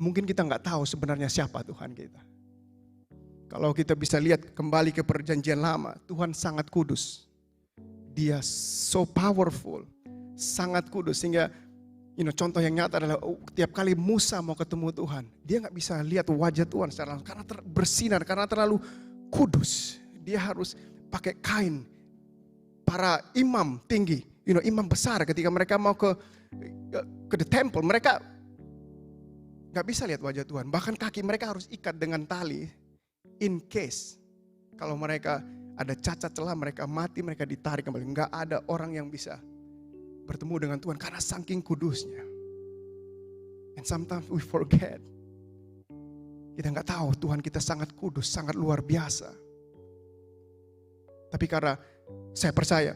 Mungkin kita nggak tahu sebenarnya siapa Tuhan kita. Kalau kita bisa lihat kembali ke perjanjian lama, Tuhan sangat kudus. Dia so powerful, sangat kudus. Sehingga contoh yang nyata adalah tiap kali Musa mau ketemu Tuhan, dia nggak bisa lihat wajah Tuhan secara langsung karena bersinar, karena terlalu kudus. Dia harus pakai kain. Para imam tinggi, imam besar ketika mereka mau ke the temple, mereka gak bisa lihat wajah Tuhan. Bahkan kaki mereka harus ikat dengan tali. In case kalau mereka ada cacat celah, mereka mati, mereka ditarik kembali. Gak ada orang yang bisa bertemu dengan Tuhan karena saking kudusnya. And sometimes we forget. Kita gak tahu Tuhan kita sangat kudus, sangat luar biasa. Tapi karena saya percaya,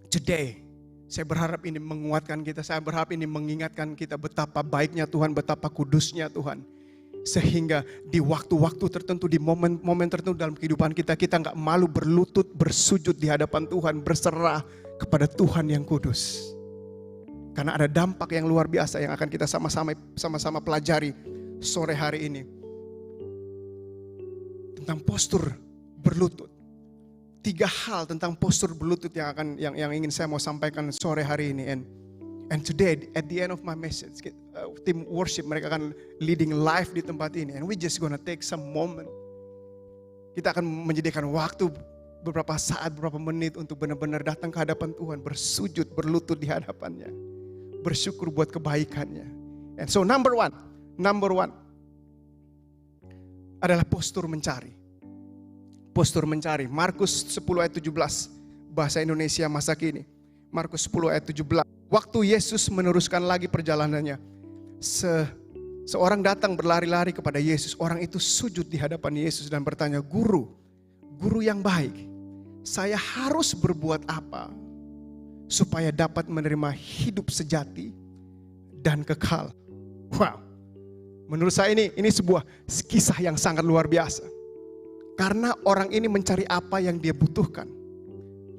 today saya berharap ini menguatkan kita, saya berharap ini mengingatkan kita betapa baiknya Tuhan, betapa kudusnya Tuhan. Sehingga di waktu-waktu tertentu, di momen-momen tertentu dalam kehidupan kita, kita gak malu berlutut, bersujud di hadapan Tuhan, berserah kepada Tuhan yang kudus. Karena ada dampak yang luar biasa yang akan kita sama-sama pelajari sore hari ini. Tentang postur berlutut. 3 hal tentang postur berlutut yang ingin saya mau sampaikan sore hari ini. And today at the end of my message, tim worship mereka akan leading live di tempat ini. And we just gonna take some moment. Kita akan menyediakan waktu beberapa saat, beberapa menit untuk benar-benar datang ke hadapan Tuhan, bersujud, berlutut di hadapannya, bersyukur buat kebaikannya. And so number one adalah postur mencari. Postur mencari. Markus 10 ayat 17 bahasa Indonesia masa kini. Markus 10 ayat 17. Waktu Yesus meneruskan lagi perjalanannya, seorang datang berlari-lari kepada Yesus. Orang itu sujud di hadapan Yesus dan bertanya, Guru yang baik, saya harus berbuat apa supaya dapat menerima hidup sejati dan kekal? Wow, menurut saya ini sebuah kisah yang sangat luar biasa. Karena orang ini mencari apa yang dia butuhkan.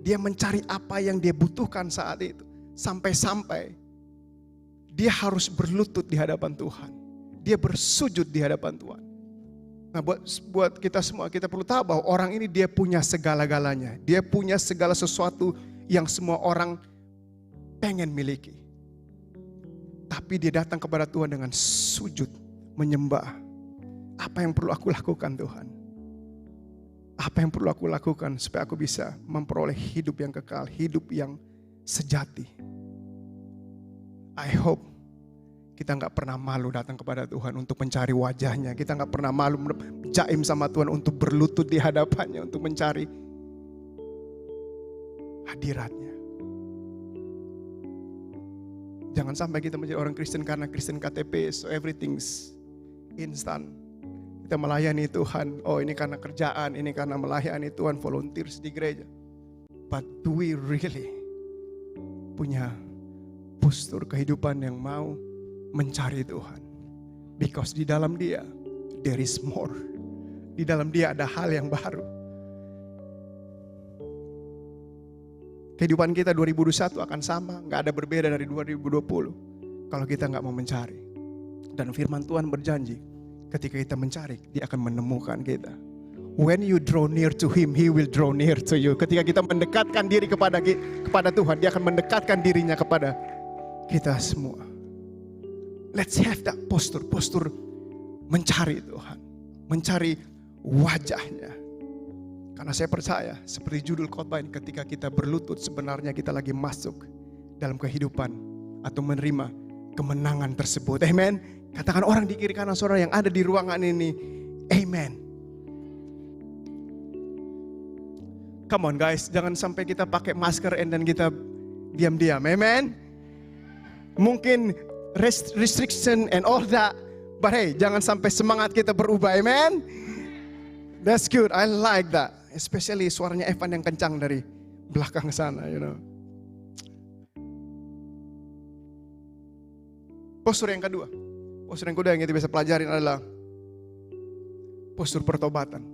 Dia mencari apa yang dia butuhkan saat itu. Sampai-sampai dia harus berlutut di hadapan Tuhan. Dia bersujud di hadapan Tuhan. Nah, buat kita semua, kita perlu tahu bahwa orang ini dia punya segala-galanya. Dia punya segala sesuatu yang semua orang pengen miliki. Tapi dia datang kepada Tuhan dengan sujud, menyembah. Apa yang perlu aku lakukan, Tuhan? Apa yang perlu aku lakukan supaya aku bisa memperoleh hidup yang kekal, hidup yang sejati? I hope kita gak pernah malu datang kepada Tuhan untuk mencari wajahnya. Kita gak pernah malu jaim sama Tuhan untuk berlutut di hadapannya, untuk mencari hadiratnya. Jangan sampai kita menjadi orang Kristen karena Kristen KTP, so everything's instant. Kita melayani Tuhan, oh ini karena kerjaan, ini karena melayani Tuhan, volunteers di gereja. But do we really punya postur kehidupan yang mau mencari Tuhan? Because di dalam Dia, there is more. Di dalam Dia ada hal yang baru. Kehidupan kita 2021 akan sama, gak ada berbeda dari 2020. Kalau kita gak mau mencari. Dan firman Tuhan berjanji, ketika kita mencari, Dia akan menemukan kita. When you draw near to Him, He will draw near to you. Ketika kita mendekatkan diri kepada Tuhan, Dia akan mendekatkan dirinya kepada kita semua. Let's have that postur mencari Tuhan, mencari wajahnya. Karena saya percaya, seperti judul khotbah ini, ketika kita berlutut, sebenarnya kita lagi masuk dalam kehidupan atau menerima kemenangan tersebut. Amen. Katakan orang di kiri kanan saudara yang ada di ruangan ini, amen. Come on guys, jangan sampai kita pakai masker and then kita diam-diam, amen. Mungkin restriction and all that, but hey, jangan sampai semangat kita berubah, amen. That's good, I like that. Especially suaranya Evan yang kencang dari belakang sana, you know. Postur yang kedua yang kita bisa pelajarin adalah postur pertobatan.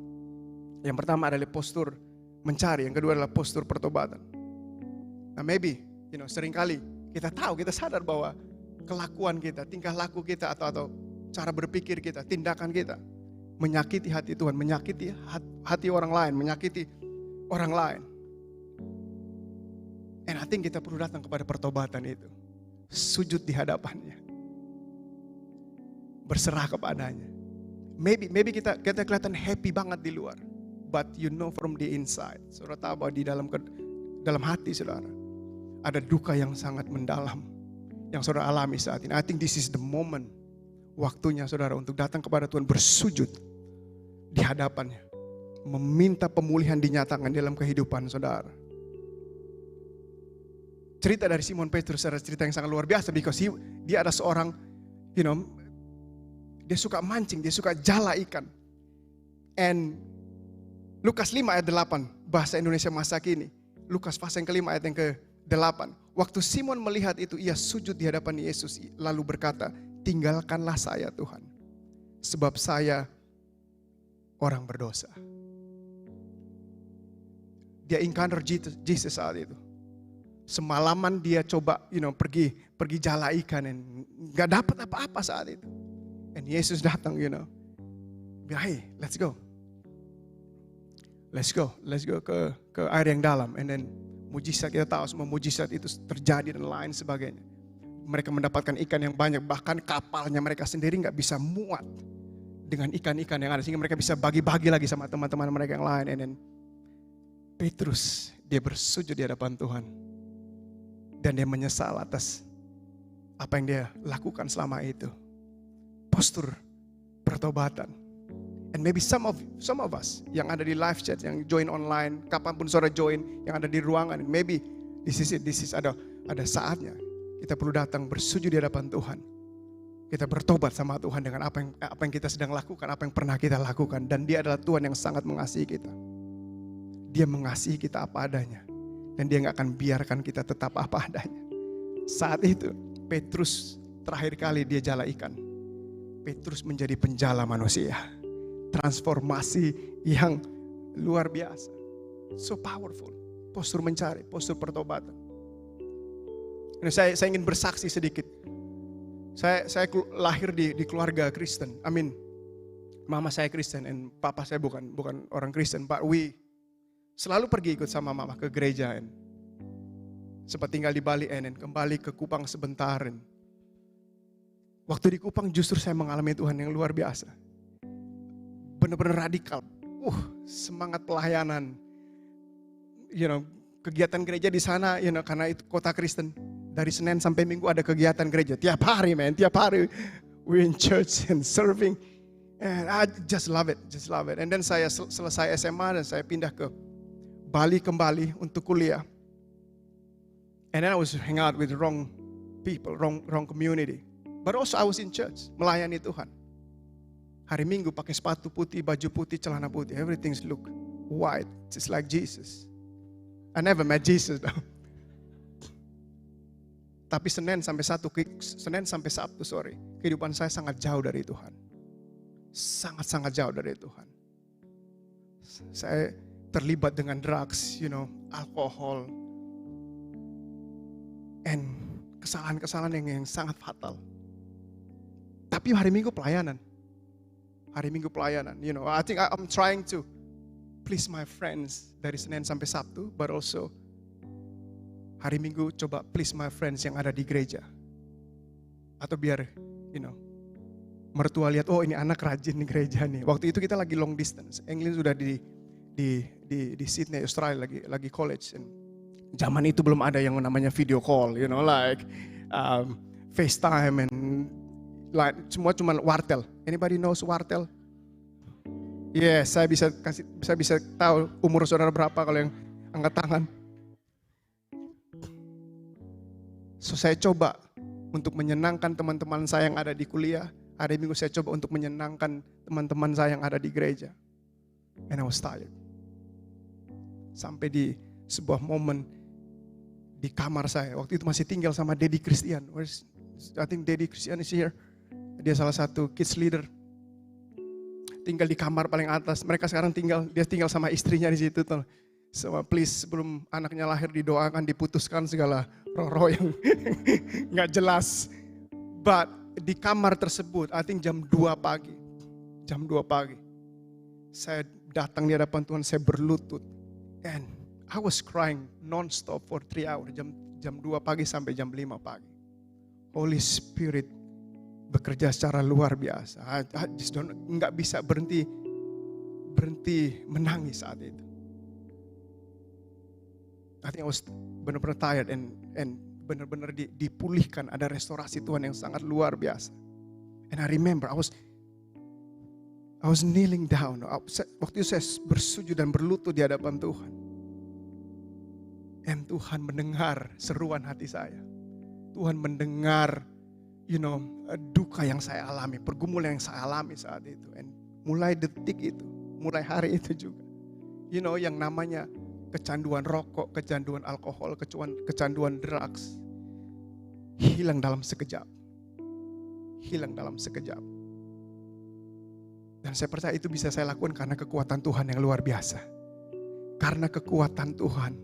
Yang pertama adalah postur mencari, yang kedua adalah postur pertobatan. Nah maybe, you know, seringkali kita tahu, kita sadar bahwa kelakuan kita, tingkah laku kita atau cara berpikir kita, tindakan kita menyakiti hati Tuhan, menyakiti hati orang lain, menyakiti orang lain. And I think kita perlu datang kepada pertobatan itu. Sujud di hadapannya. Berserah kepadanya. Maybe kita kelihatan happy banget di luar. But you know from the inside. Saudara tahu bahwa di dalam hati saudara ada duka yang sangat mendalam yang saudara alami saat ini. I think this is the moment, waktunya saudara untuk datang kepada Tuhan, bersujud di hadapannya, meminta pemulihan dinyatakan dalam kehidupan saudara. Cerita dari Simon Petrus adalah cerita yang sangat luar biasa because dia ada seorang, you know, dia suka mancing, dia suka jala ikan. And Lukas 5 ayat 8, bahasa Indonesia masa kini. Lukas pasal yang ke-5 ayat yang ke-8. Waktu Simon melihat itu, ia sujud di hadapan Yesus lalu berkata, tinggalkanlah saya Tuhan, sebab saya orang berdosa. Dia encounter Jesus saat itu. Semalaman dia coba, you know, pergi jala ikan dan gak dapat apa-apa saat itu. And Yesus datang, you know, bilang, hey, let's go. let's go ke air yang dalam. And then mujizat, kita tahu semua mujizat itu terjadi dan lain sebagainya. Mereka mendapatkan ikan yang banyak, bahkan kapalnya mereka sendiri nggak bisa muat dengan ikan-ikan yang ada, sehingga mereka bisa bagi-bagi lagi sama teman-teman mereka yang lain. And then Petrus, dia bersujud di hadapan Tuhan dan dia menyesal atas apa yang dia lakukan selama itu. Postur pertobatan. And maybe some of us yang ada di live chat, yang join online, kapanpun saudara join, yang ada di ruangan, maybe this is ada saatnya kita perlu datang bersujud di hadapan Tuhan. Kita bertobat sama Tuhan dengan apa yang kita sedang lakukan, apa yang pernah kita lakukan. Dan Dia adalah Tuhan yang sangat mengasihi kita. Dia mengasihi kita apa adanya. Dan Dia gak akan biarkan kita tetap apa adanya. Saat itu Petrus terakhir kali dia jala ikan. Petrus menjadi penjala manusia. Transformasi yang luar biasa. So powerful. Postur mencari, postur pertobatan. Saya ingin bersaksi sedikit. Saya lahir di keluarga Kristen. Mama saya Kristen dan papa saya bukan orang Kristen. But we selalu pergi ikut sama mama ke gereja. Sempat tinggal di Bali dan kembali ke Kupang sebentar. Waktu di Kupang justru saya mengalami Tuhan yang luar biasa. Benar-benar radikal. Semangat pelayanan. Kegiatan gereja di sana, karena itu kota Kristen. Dari Senin sampai Minggu ada kegiatan gereja. Tiap hari, tiap hari we in church and serving. And I just love it. And then saya selesai SMA dan saya pindah ke Bali kembali untuk kuliah. And then I was hang out with wrong people, wrong community. But also I was in church, melayani Tuhan. Hari Minggu pakai sepatu putih, baju putih, celana putih. Everything's look white, just like Jesus. I never met Jesus though. Tapi Senin sampai Sabtu, kehidupan saya sangat jauh dari Tuhan. Sangat-sangat jauh dari Tuhan. Saya terlibat dengan drugs, alkohol. And kesalahan-kesalahan yang sangat fatal. Tapi hari Minggu pelayanan. I think I'm trying to please my friends dari Senin sampai Sabtu, but also hari Minggu coba please my friends yang ada di gereja. Atau biar, mertua lihat, oh ini anak rajin di gereja nih. Waktu itu kita lagi long distance. Englin sudah di Sydney, Australia, lagi college. And zaman itu belum ada yang namanya video call, FaceTime and like semua cuma wartel. Anybody knows wartel? Yes, saya bisa tahu umur saudara berapa kalau yang angkat tangan. So saya coba untuk menyenangkan teman-teman saya yang ada di kuliah. Hari Minggu saya coba untuk menyenangkan teman-teman saya yang ada di gereja. And I was tired. Sampai di sebuah momen di kamar saya. Waktu itu masih tinggal sama Daddy Christian. I think Daddy Christian is here. Dia salah satu kids leader. Tinggal di kamar paling atas. Mereka sekarang dia tinggal sama istrinya di situ. So please, sebelum anaknya lahir didoakan, diputuskan segala roh-roh yang nggak jelas. But di kamar tersebut, I think jam 2 pagi. Saya datang di hadapan Tuhan, saya berlutut. And I was crying non-stop for 3 hours. Jam 2 pagi sampai jam 5 pagi. Holy Spirit bekerja secara luar biasa. I just nggak bisa berhenti menangis saat itu. I think I was benar-benar tired and benar-benar dipulihkan. Ada restorasi Tuhan yang sangat luar biasa. And I remember I was kneeling down. Waktu itu saya bersujud dan berlutut di hadapan Tuhan. And Tuhan mendengar seruan hati saya. Tuhan mendengar, duka yang saya alami, pergumulan yang saya alami saat itu. And mulai detik itu, mulai hari itu juga. Yang namanya kecanduan rokok, kecanduan alkohol, kecanduan drugs. Hilang dalam sekejap. Dan saya percaya itu bisa saya lakukan karena kekuatan Tuhan yang luar biasa. Karena kekuatan Tuhan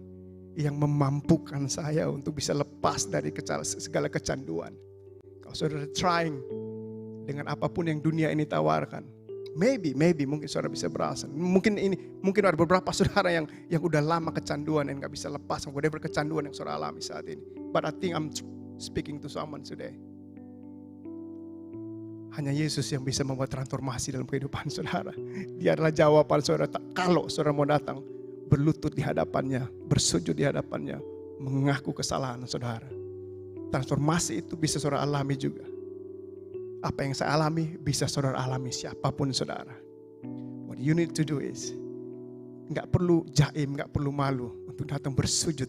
yang memampukan saya untuk bisa lepas dari segala kecanduan. Kalau saudara trying dengan apapun yang dunia ini tawarkan, Maybe mungkin saudara bisa berasa. Mungkin ada beberapa saudara yang udah lama kecanduan dan nggak bisa lepas whatever kecanduan yang saudara alami saat ini. But I think I'm speaking to someone today. Hanya Yesus yang bisa membuat transformasi dalam kehidupan saudara. Dia adalah jawaban saudara. Kalau saudara mau datang, berlutut di hadapannya, bersujud di hadapannya, mengaku kesalahan saudara. Transformasi itu bisa saudara alami juga. Apa yang saya alami bisa saudara alami siapapun saudara. What you need to do is nggak perlu jaim, nggak perlu malu untuk datang bersujud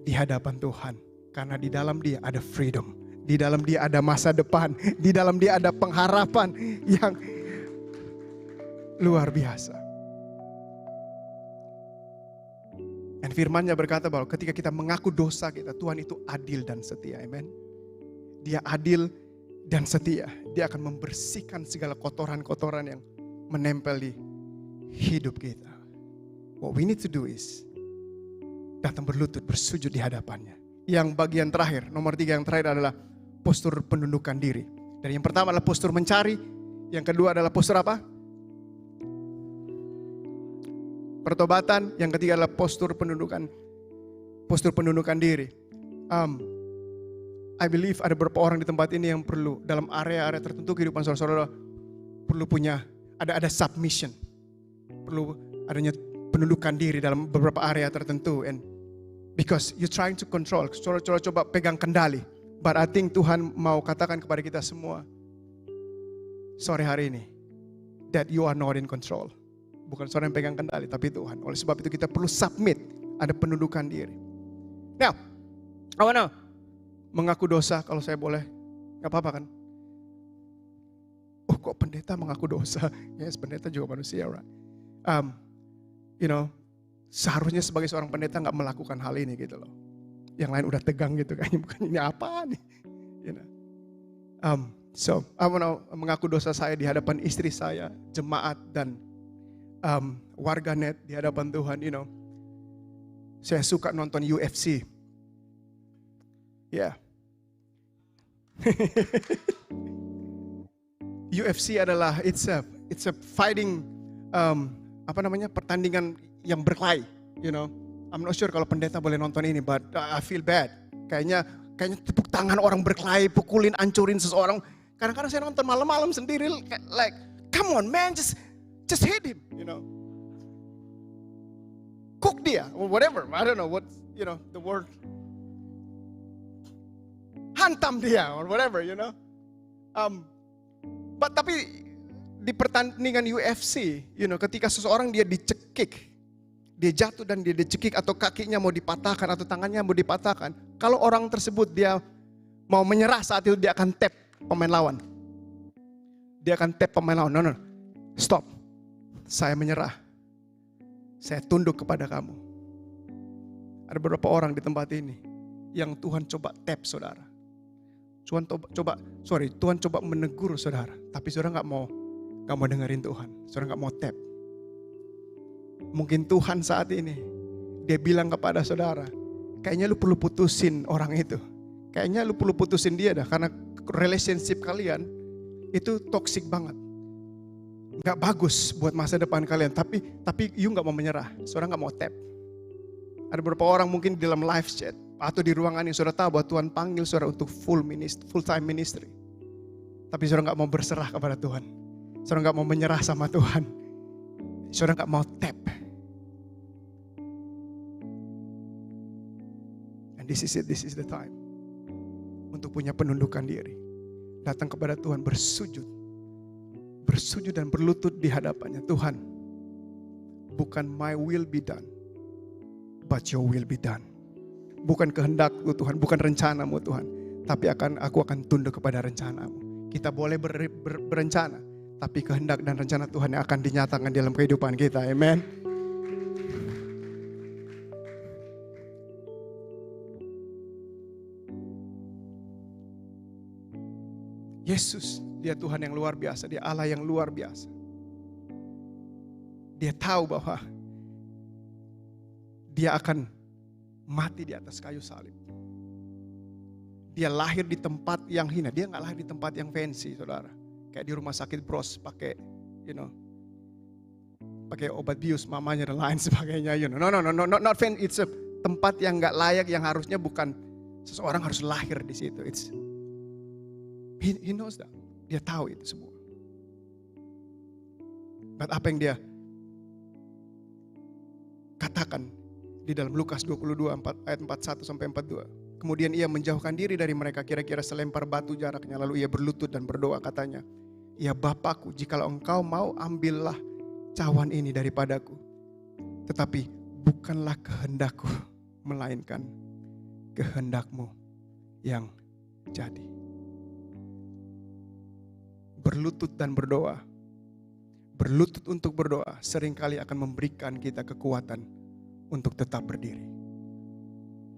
di hadapan Tuhan. Karena di dalam Dia ada freedom, di dalam Dia ada masa depan, di dalam Dia ada pengharapan yang luar biasa. Dan firman-Nya berkata bahwa ketika kita mengaku dosa kita, Tuhan itu adil dan setia. Amen. Dia adil dan setia. Dia akan membersihkan segala kotoran-kotoran yang menempel di hidup kita. What we need to do is datang berlutut, bersujud di hadapannya. Yang bagian terakhir, nomor 3 yang terakhir adalah postur penundukan diri. Dan yang pertama adalah postur mencari. Yang kedua adalah postur apa? Pertobatan. Yang ketiga adalah postur penundukan diri. I believe ada beberapa orang di tempat ini yang perlu dalam area-area tertentu kehidupan saudara-saudara perlu punya ada submission, perlu adanya penundukan diri dalam beberapa area tertentu, and because you trying to control, saudara coba pegang kendali, but I think Tuhan mau katakan kepada kita semua sore hari ini that you are not in control. Bukan saudara yang pegang kendali, tapi Tuhan. Oleh sebab itu kita perlu submit, ada penundukan diri. Now, I wanna mengaku dosa kalau saya boleh, gak apa-apa kan? Oh kok pendeta mengaku dosa? Yes, pendeta juga manusia, right? Seharusnya sebagai seorang pendeta gak melakukan hal ini gitu loh. Yang lain udah tegang gitu kayaknya, bukan ini apa nih? So I wanna mengaku dosa saya di hadapan istri saya, jemaat dan warganet di hadapan Tuhan. Saya suka nonton UFC. Ya. UFC adalah it's a fighting pertandingan yang berkelahi, I'm not sure kalau pendeta boleh nonton ini, but I feel bad. Kayaknya tepuk tangan orang berkelahi, pukulin, ancurin seseorang. Kadang-kadang saya nonton malam-malam sendiri, like come on man, just hit him, Cook dia or whatever. I don't know what the word. Hantam dia or whatever, But tapi di pertandingan UFC, ketika seseorang dia dicekik, dia jatuh dan dia dicekik atau kakinya mau dipatahkan atau tangannya mau dipatahkan, kalau orang tersebut dia mau menyerah saat itu dia akan tap pemain lawan. Dia akan tap pemain lawan. No. Stop. Saya menyerah. Saya tunduk kepada kamu. Ada beberapa orang di tempat ini yang Tuhan coba tap saudara. Tuhan coba menegur saudara, tapi saudara nggak mau dengerin Tuhan, saudara nggak mau tap. Mungkin Tuhan saat ini dia bilang kepada saudara, kayaknya lu perlu putusin orang itu, kayaknya lu perlu putusin dia dah, karena relationship kalian itu toxic banget, nggak bagus buat masa depan kalian. Tapi you nggak mau menyerah, saudara nggak mau tap. Ada beberapa orang mungkin di dalam live chat atau di ruangan yang saudara tahu bahwa Tuhan panggil saudara untuk full time ministry. Tapi saudara gak mau berserah kepada Tuhan. Saudara gak mau menyerah sama Tuhan. Saudara gak mau tap. And this is the time. Untuk punya penundukan diri. Datang kepada Tuhan bersujud. Bersujud dan berlutut di hadapannya. Tuhan, bukan my will be done, but your will be done. Bukan kehendakku Tuhan, bukan rencanamu Tuhan, tapi aku akan tunduk kepada rencanamu. Kita boleh berencana, tapi kehendak dan rencana Tuhan yang akan dinyatakan dalam kehidupan kita. Amen. Yesus, dia Tuhan yang luar biasa, dia Allah yang luar biasa. Dia tahu bahwa dia akan mati di atas kayu salib. Dia lahir di tempat yang hina. Dia gak lahir di tempat yang fancy, saudara. Kayak di rumah sakit Bros pakai pakai obat bius mamanya dan lain sebagainya. Not fan. It's a tempat yang nggak layak, yang harusnya bukan seseorang harus lahir di situ. He knows that. Dia tahu itu semua. But apa yang dia katakan di dalam Lukas 22 ayat 41 sampai 42. Kemudian ia menjauhkan diri dari mereka kira-kira selempar batu jaraknya. Lalu ia berlutut dan berdoa, katanya, "Ya Bapakku, jikalau engkau mau, ambillah cawan ini daripadaku. Tetapi bukanlah kehendakku, melainkan kehendakmu yang jadi." Berlutut dan berdoa, berlutut untuk berdoa seringkali akan memberikan kita kekuatan untuk tetap berdiri.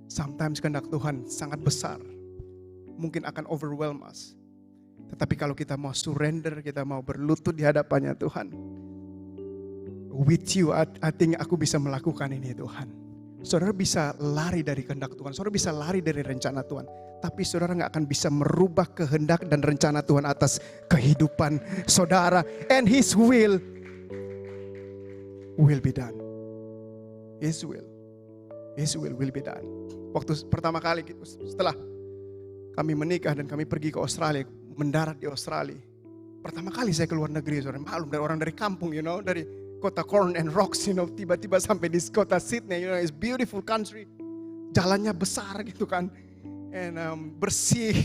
Sometimes kehendak Tuhan sangat besar, mungkin akan overwhelm us. Tetapi kalau kita mau surrender, kita mau berlutut di hadapannya Tuhan, with you, I think aku bisa melakukan ini Tuhan. Saudara bisa lari dari kehendak Tuhan, saudara bisa lari dari rencana Tuhan. Tapi saudara gak akan bisa merubah kehendak dan rencana Tuhan atas kehidupan saudara. And His will be done. His will be done. Waktu pertama kali setelah kami menikah dan kami pergi ke Australia, mendarat di Australia. Pertama kali saya keluar negeri, saudara, maklum dari orang dari kampung, dari kota Corn and Rocks, tiba-tiba sampai di kota Sydney, it's beautiful country. Jalannya besar gitu kan. And bersih,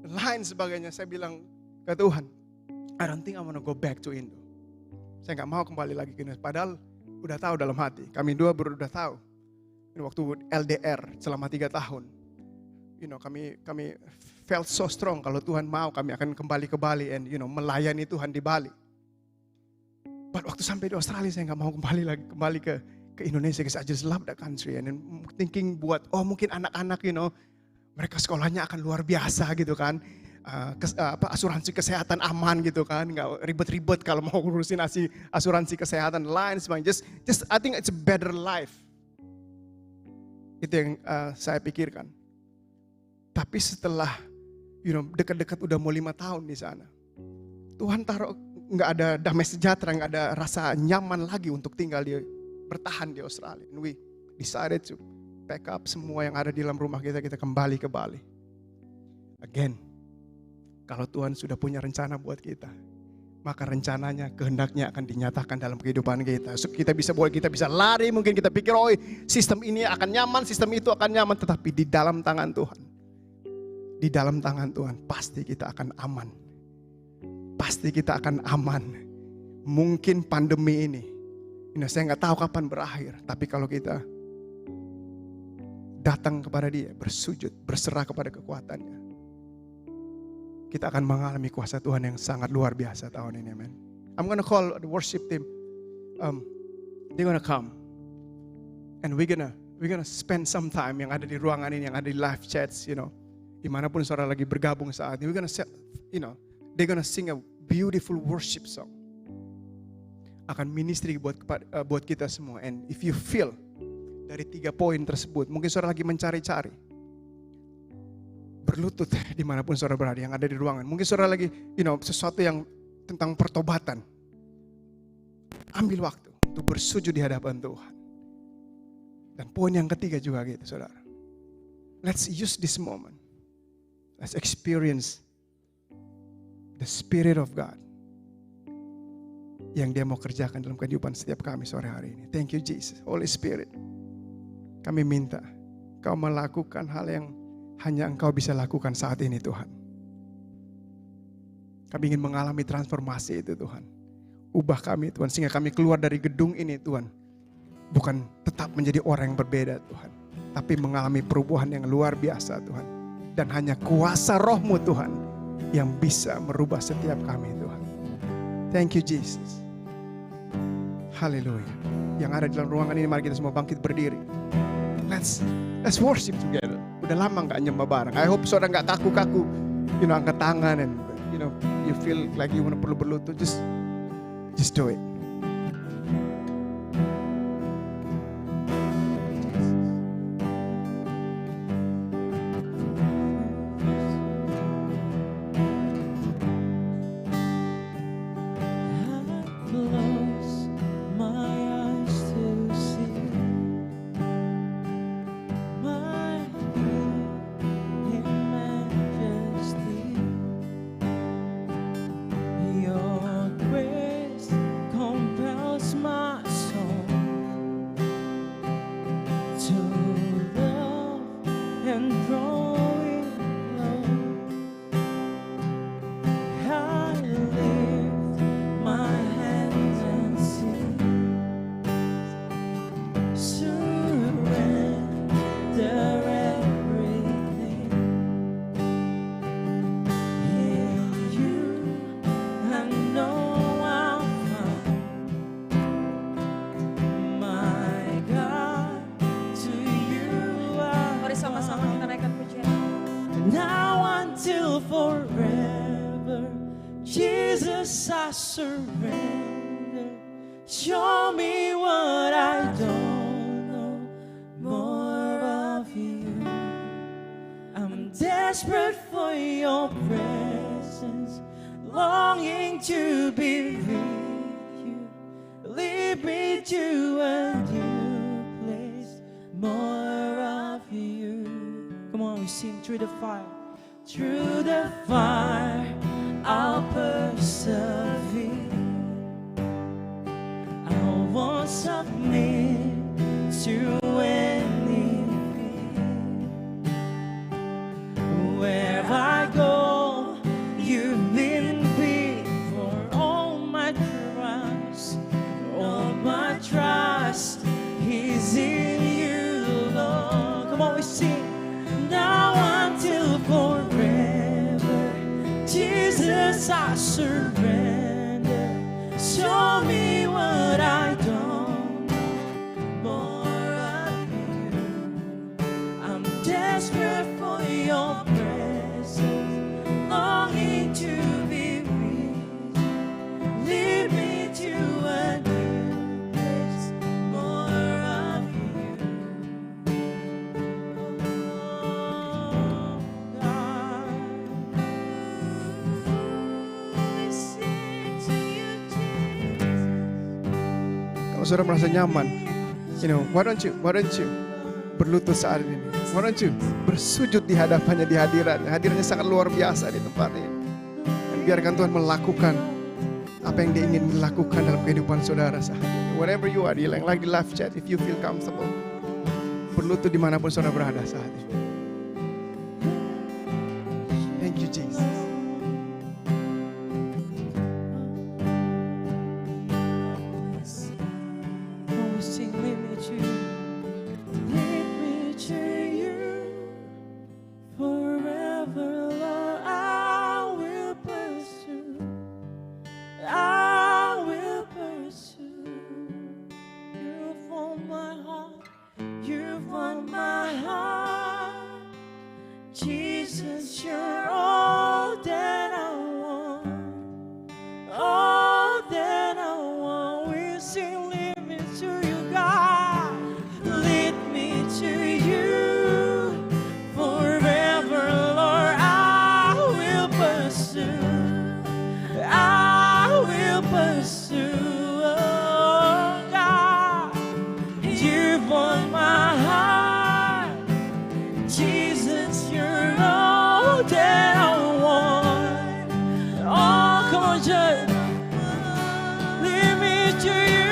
lain sebagainya. Saya bilang ke Tuhan, I don't think I want to go back to Indo. Saya gak mau kembali lagi ke Indonesia. Padahal udah tahu dalam hati, kami dua udah tahu. Waktu LDR selama 3 tahun, kami felt so strong kalau Tuhan mau kami akan kembali ke Bali and melayani Tuhan di Bali. But waktu sampai di Australia saya nggak mau kembali ke Indonesia, because I just love that country and then thinking buat mungkin anak-anak mereka sekolahnya akan luar biasa gitu kan. Asuransi kesehatan aman gitu kan, nggak ribet-ribet kalau mau ngurusin asuransi kesehatan lain sebagainya. Just I think it's a better life. Itu yang saya pikirkan. Tapi setelah dekat-dekat udah mau 5 tahun di sana, Tuhan taruh nggak ada damai sejahtera, nggak ada rasa nyaman lagi untuk tinggal bertahan di Australia. And we decided to pack up semua yang ada di dalam rumah kita kembali ke Bali. Again, kalau Tuhan sudah punya rencana buat kita, maka rencananya, kehendaknya akan dinyatakan dalam kehidupan kita. So, kita bisa lari, mungkin kita pikir, sistem ini akan nyaman, sistem itu akan nyaman. Tetapi di dalam tangan Tuhan, pasti kita akan aman. Pasti kita akan aman. Mungkin pandemi ini, saya nggak tahu kapan berakhir. Tapi kalau kita datang kepada Dia, bersujud, berserah kepada kekuatannya, kita akan mengalami kuasa Tuhan yang sangat luar biasa tahun ini, amen. I'm gonna call the worship team. They're gonna come, and we're gonna spend some time yang ada di ruangan ini, yang ada di live chats, dimanapun saudara lagi bergabung saat ini. We're gonna they're gonna sing a beautiful worship song. Akan ministry buat kita semua. And if you feel dari 3 poin tersebut, mungkin saudara lagi mencari-cari, berlutut dimanapun saudara berada, yang ada di ruangan. Mungkin saudara lagi, sesuatu yang tentang pertobatan. Ambil waktu untuk bersujud di hadapan Tuhan. Dan poin yang ketiga juga gitu, saudara. Let's use this moment. Let's experience the Spirit of God yang Dia mau kerjakan dalam kehidupan setiap kami sore hari ini. Thank you Jesus, Holy Spirit. Kami minta Kau melakukan hal yang hanya Engkau bisa lakukan saat ini Tuhan. Kami ingin mengalami transformasi itu Tuhan. Ubah kami Tuhan, sehingga kami keluar dari gedung ini Tuhan. Bukan tetap menjadi orang yang berbeda Tuhan, tapi mengalami perubahan yang luar biasa Tuhan. Dan hanya kuasa Roh-Mu Tuhan yang bisa merubah setiap kami Tuhan. Thank you Jesus. Haleluya. Yang ada di dalam ruangan ini, mari kita semua bangkit berdiri. Let's worship together. Udah lama gak nyembah bareng. I hope saudara gak kaku-kaku, angkat tangan and you feel like you perlu berlutut. Just do it. close my eyes to see my King in majesty. Your grace compels my soul to love and draw it close. I lift my hands and sing, surrender everything. In you I know I'll find my God. To you Mari sama-sama kita naikkan pujian. now until forever, Jesus, I surrender. Show me what I don't know, more of you. I'm desperate for your presence, longing to be with you. Lead me to a new place, more of you. Come on, we sing through the fire. Through the fire, I'll persevere. I won't submit to anything. Where I go, you've been before. All my trust is in you, Lord. Come on, we sing. Now until forever, Jesus, I surrender. Show me what I don't know, more of you. I'm desperate for your presence, longing to be with you. Lead me to a new place, more of you. Kalau saudara merasa nyaman, why don't you berlutut saat ini? Why don't you bersujud di hadapannya, di hadirannya. Hadirannya sangat luar biasa di tempat ini. Dan biarkan Tuhan melakukan apa yang Dia ingin melakukan dalam kehidupan saudara saat ini. Wherever you are, yang lagi di live chat, if you feel comfortable, berlutut dimanapun saudara berada saat ini. Thank you, Jesus. Sing, lead me to you forever, Lord. I will pursue you for my heart. You for my heart, Jesus. You're all that I want, all that I want. We sing. Lead me to you forever, Lord. I will pursue, oh God. You want my heart, Jesus. You're all that I want. Oh, come on, church. Lead me to you.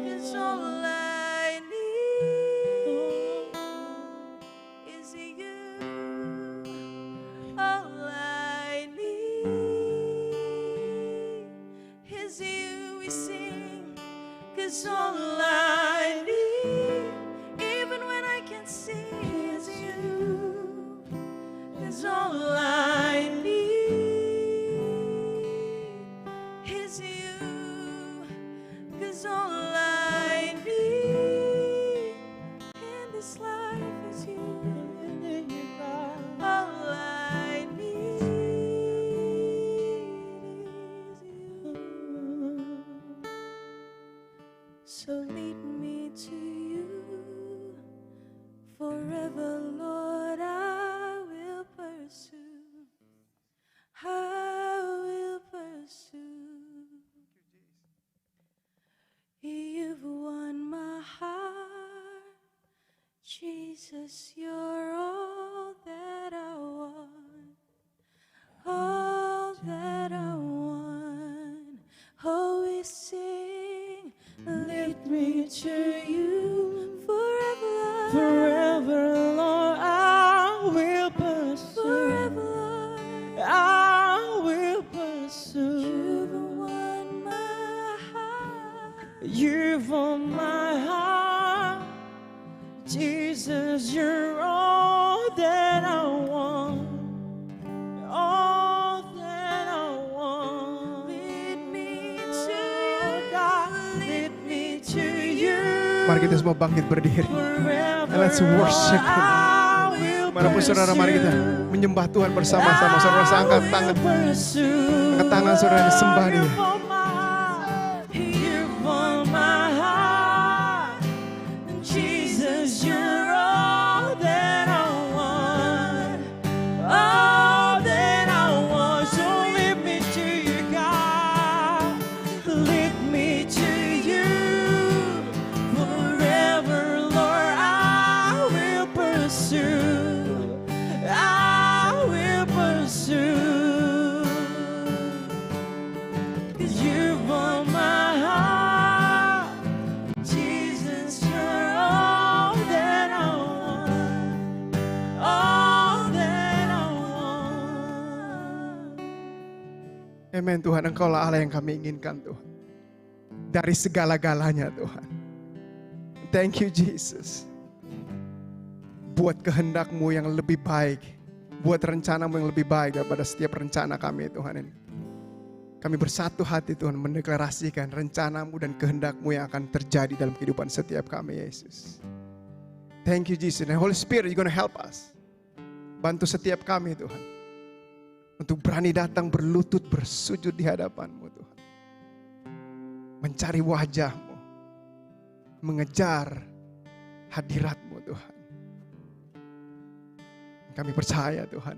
It's all I need. Jesus, you're all that I want, all that I want. Oh, we sing, lead me to you forever, Forever, Lord, I will pursue. forever, Lord. I will pursue. You've won my heart. You've won my heart. Jesus, you're all that I want. All that I want. Lead me to Oh, God, lead me to you. Mari kita semua bangkit berdiri. Forever, Let's worship Him. I will Manapun saudara, mari kita pursue. menyembah Tuhan bersama-sama. Saudara angkat tangan. Angkat tangan saudara disembah Dia. You've won my heart. Jesus, you're all that I want. All that I want. So lead me to you, God. Lead me to you. Forever, Lord, I will pursue. I will pursue. 'Cause you've won my heart. Jesus, you're all that I want. All that I want. Amen Tuhan, Engkaulah Allah yang kami inginkan Tuhan. Dari segala-galanya Tuhan. Thank you Jesus. Buat kehendak-Mu yang lebih baik. Buat rencana-Mu yang lebih baik daripada setiap rencana kami Tuhan ini. Kami bersatu hati Tuhan mendeklarasikan rencana-Mu dan kehendak-Mu yang akan terjadi dalam kehidupan setiap kami Yesus. Thank you Jesus. And Holy Spirit, you're gonna help us. Bantu setiap kami Tuhan. Untuk berani datang berlutut bersujud di hadapan-Mu Tuhan. Mencari wajah-Mu. Mengejar hadirat-Mu Tuhan. Kami percaya Tuhan.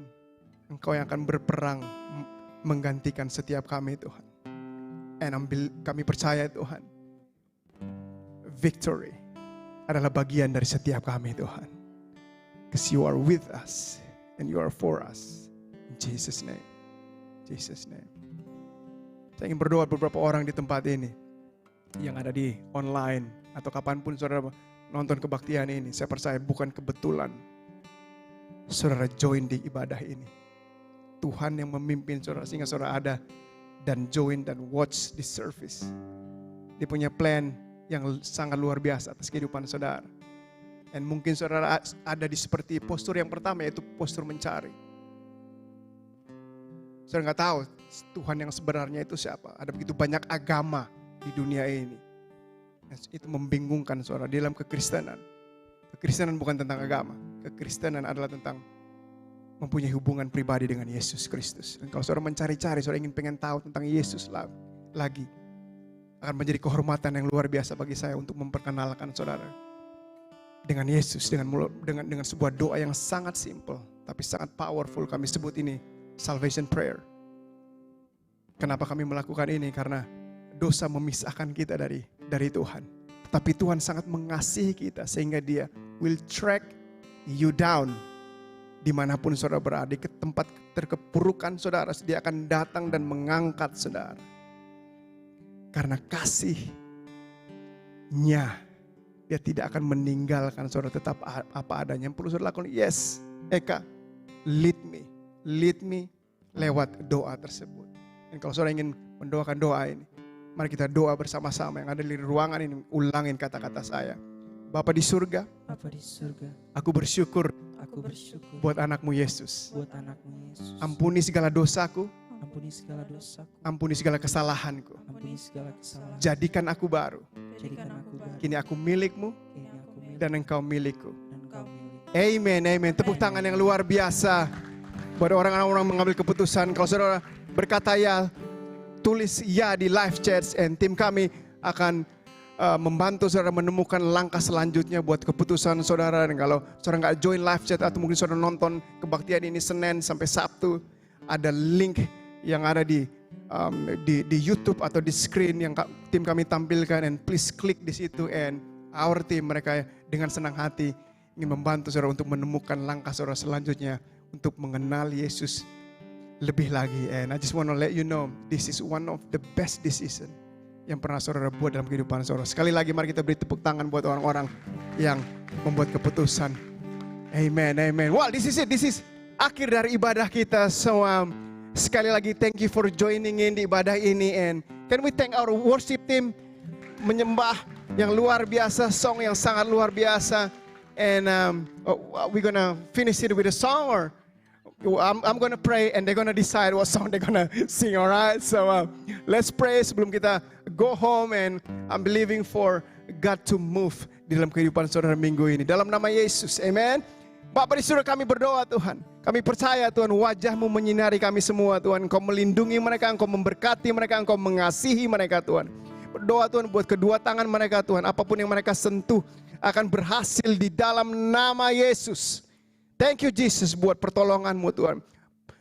Engkau yang akan berperang menggantikan setiap kami Tuhan. Kami percaya Tuhan. Victory adalah bagian dari setiap kami Tuhan. Because you are with us and you are for us. In Jesus name. Jesus name. Saya ingin berdoa beberapa orang di tempat ini. Yang ada di online. Atau kapanpun saudara nonton kebaktian ini. Saya percaya bukan kebetulan. Saudara join di ibadah ini. Tuhan yang memimpin saudara sehingga saudara ada. Dan join dan watch this service. Dia punya plan yang sangat luar biasa atas kehidupan saudara. Dan mungkin saudara ada di seperti postur yang pertama, yaitu postur mencari. Saudara nggak tahu Tuhan yang sebenarnya itu siapa. Ada begitu banyak agama di dunia ini. Itu membingungkan saudara di dalam kekristenan. Kekristenan bukan tentang agama. Kekristenan adalah tentang mempunyai hubungan pribadi dengan Yesus Kristus. Dan kalau saudara mencari-cari, saudara ingin pengen tahu tentang Yesus lagi. Akan menjadi kehormatan yang luar biasa bagi saya untuk memperkenalkan saudara dengan Yesus, dengan sebuah doa yang sangat simple tapi sangat powerful. Kami sebut ini salvation prayer. Kenapa kami melakukan ini? Karena dosa memisahkan kita dari Tuhan. Tetapi Tuhan sangat mengasihi kita sehingga Dia will track you down dimanapun saudara berada, ke tempat terkepurukan saudara. Dia akan datang dan mengangkat saudara. Karena kasihnya, Dia tidak akan meninggalkan saudara, tetap apa adanya. Yang perlu saudara lakukan, yes, Eka, lead me lewat doa tersebut. Dan kalau saudara ingin mendoakan doa ini, mari kita doa bersama-sama. Yang ada di ruangan ini, ulangin kata-kata saya. Bapa di surga, aku bersyukur buat anakmu Yesus. Ampuni segala dosaku, ampuni segala kesalahanku. Jadikan aku baru. Kini aku milikmu dan engkau milikku. Amen, amen. Tepuk tangan yang luar biasa buat orang-orang mengambil keputusan. Kalau saudara berkata ya, tulis ya di live chats, and tim kami akan membantu saudara menemukan langkah selanjutnya buat keputusan saudara. Dan kalau saudara nggak join live chat atau mungkin saudara nonton kebaktian ini Senin sampai Sabtu, ada link yang ada di YouTube atau di screen yang tim kami tampilkan, and please klik di situ, and our team mereka dengan senang hati ingin membantu saudara untuk menemukan langkah saudara selanjutnya untuk mengenal Yesus lebih lagi. And I just want to let you know, this is one of the best decision yang pernah saudara buat dalam kehidupan saudara. Sekali lagi mari kita beri tepuk tangan buat orang-orang yang membuat keputusan. Amen, amen. Well, this is it. This is akhir dari ibadah kita. So, sekali lagi thank you for joining in di ibadah ini. And can we thank our worship team, menyembah yang luar biasa, song yang sangat luar biasa. And we're gonna finish it with a song, or I'm gonna pray and they're gonna decide what song they're gonna sing, alright? So let's pray sebelum kita go home, and I'm believing for God to move di dalam kehidupan saudara minggu ini. Dalam nama Yesus, amen. Bapa di surga, kami berdoa Tuhan. Kami percaya Tuhan, wajah-Mu menyinari kami semua Tuhan. Engkau melindungi mereka, Engkau memberkati mereka, Engkau mengasihi mereka Tuhan. Berdoa Tuhan buat kedua tangan mereka Tuhan. Apapun yang mereka sentuh akan berhasil di dalam nama Yesus. Thank you Jesus buat pertolongan-Mu Tuhan.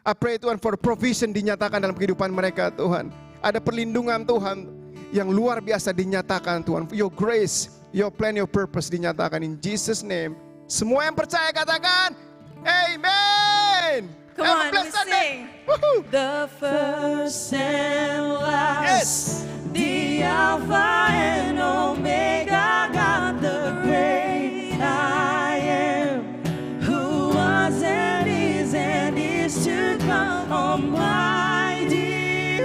I pray Tuhan for provision dinyatakan dalam kehidupan mereka Tuhan. Ada perlindungan Tuhan yang luar biasa dinyatakan Tuhan. Your grace, your plan, your purpose dinyatakan in Jesus name. Semua yang percaya katakan amen. Come Have a on, blessed let's Sunday. sing. Woohoo. The first and last, Yes. the Alpha and Omega, God the great I am, who was and is to come, Almighty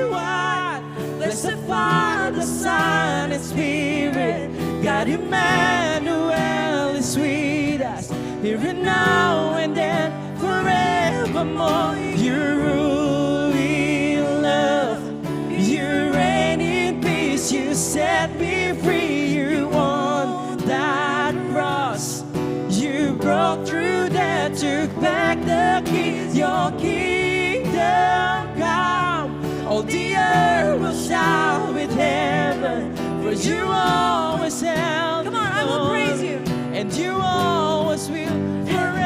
One, blessed Father, Son, and Spirit, God Emmanuel is with us, here and now and then, forevermore. You rule in love, you reign in peace, you set me free, you won that cross, you broke through that, took back the keys, your kingdom come, all the earth will shout with heaven, for you always held. Come on, I will praise you, and you always will forever.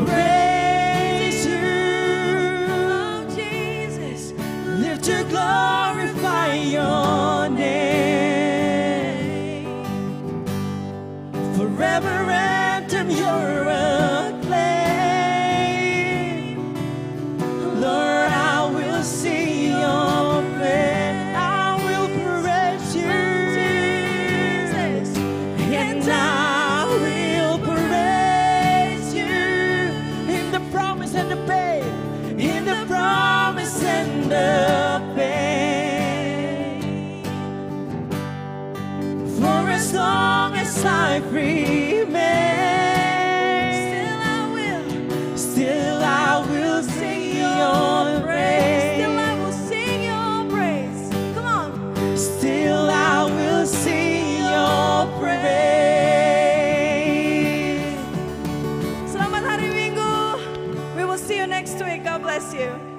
Praise you, oh Jesus, live to glorify your name. Forever anthem, your acclaim. Lord, I will sing your praise. I will praise you, Jesus, and I will praise you in the promise and the pain, in the promise and the pain. For as long as life remains, still I will sing your praise. Still I will sing your praise. Come on. Still I will sing your praise. Selamat hari Minggu. We will see you next week. God bless you.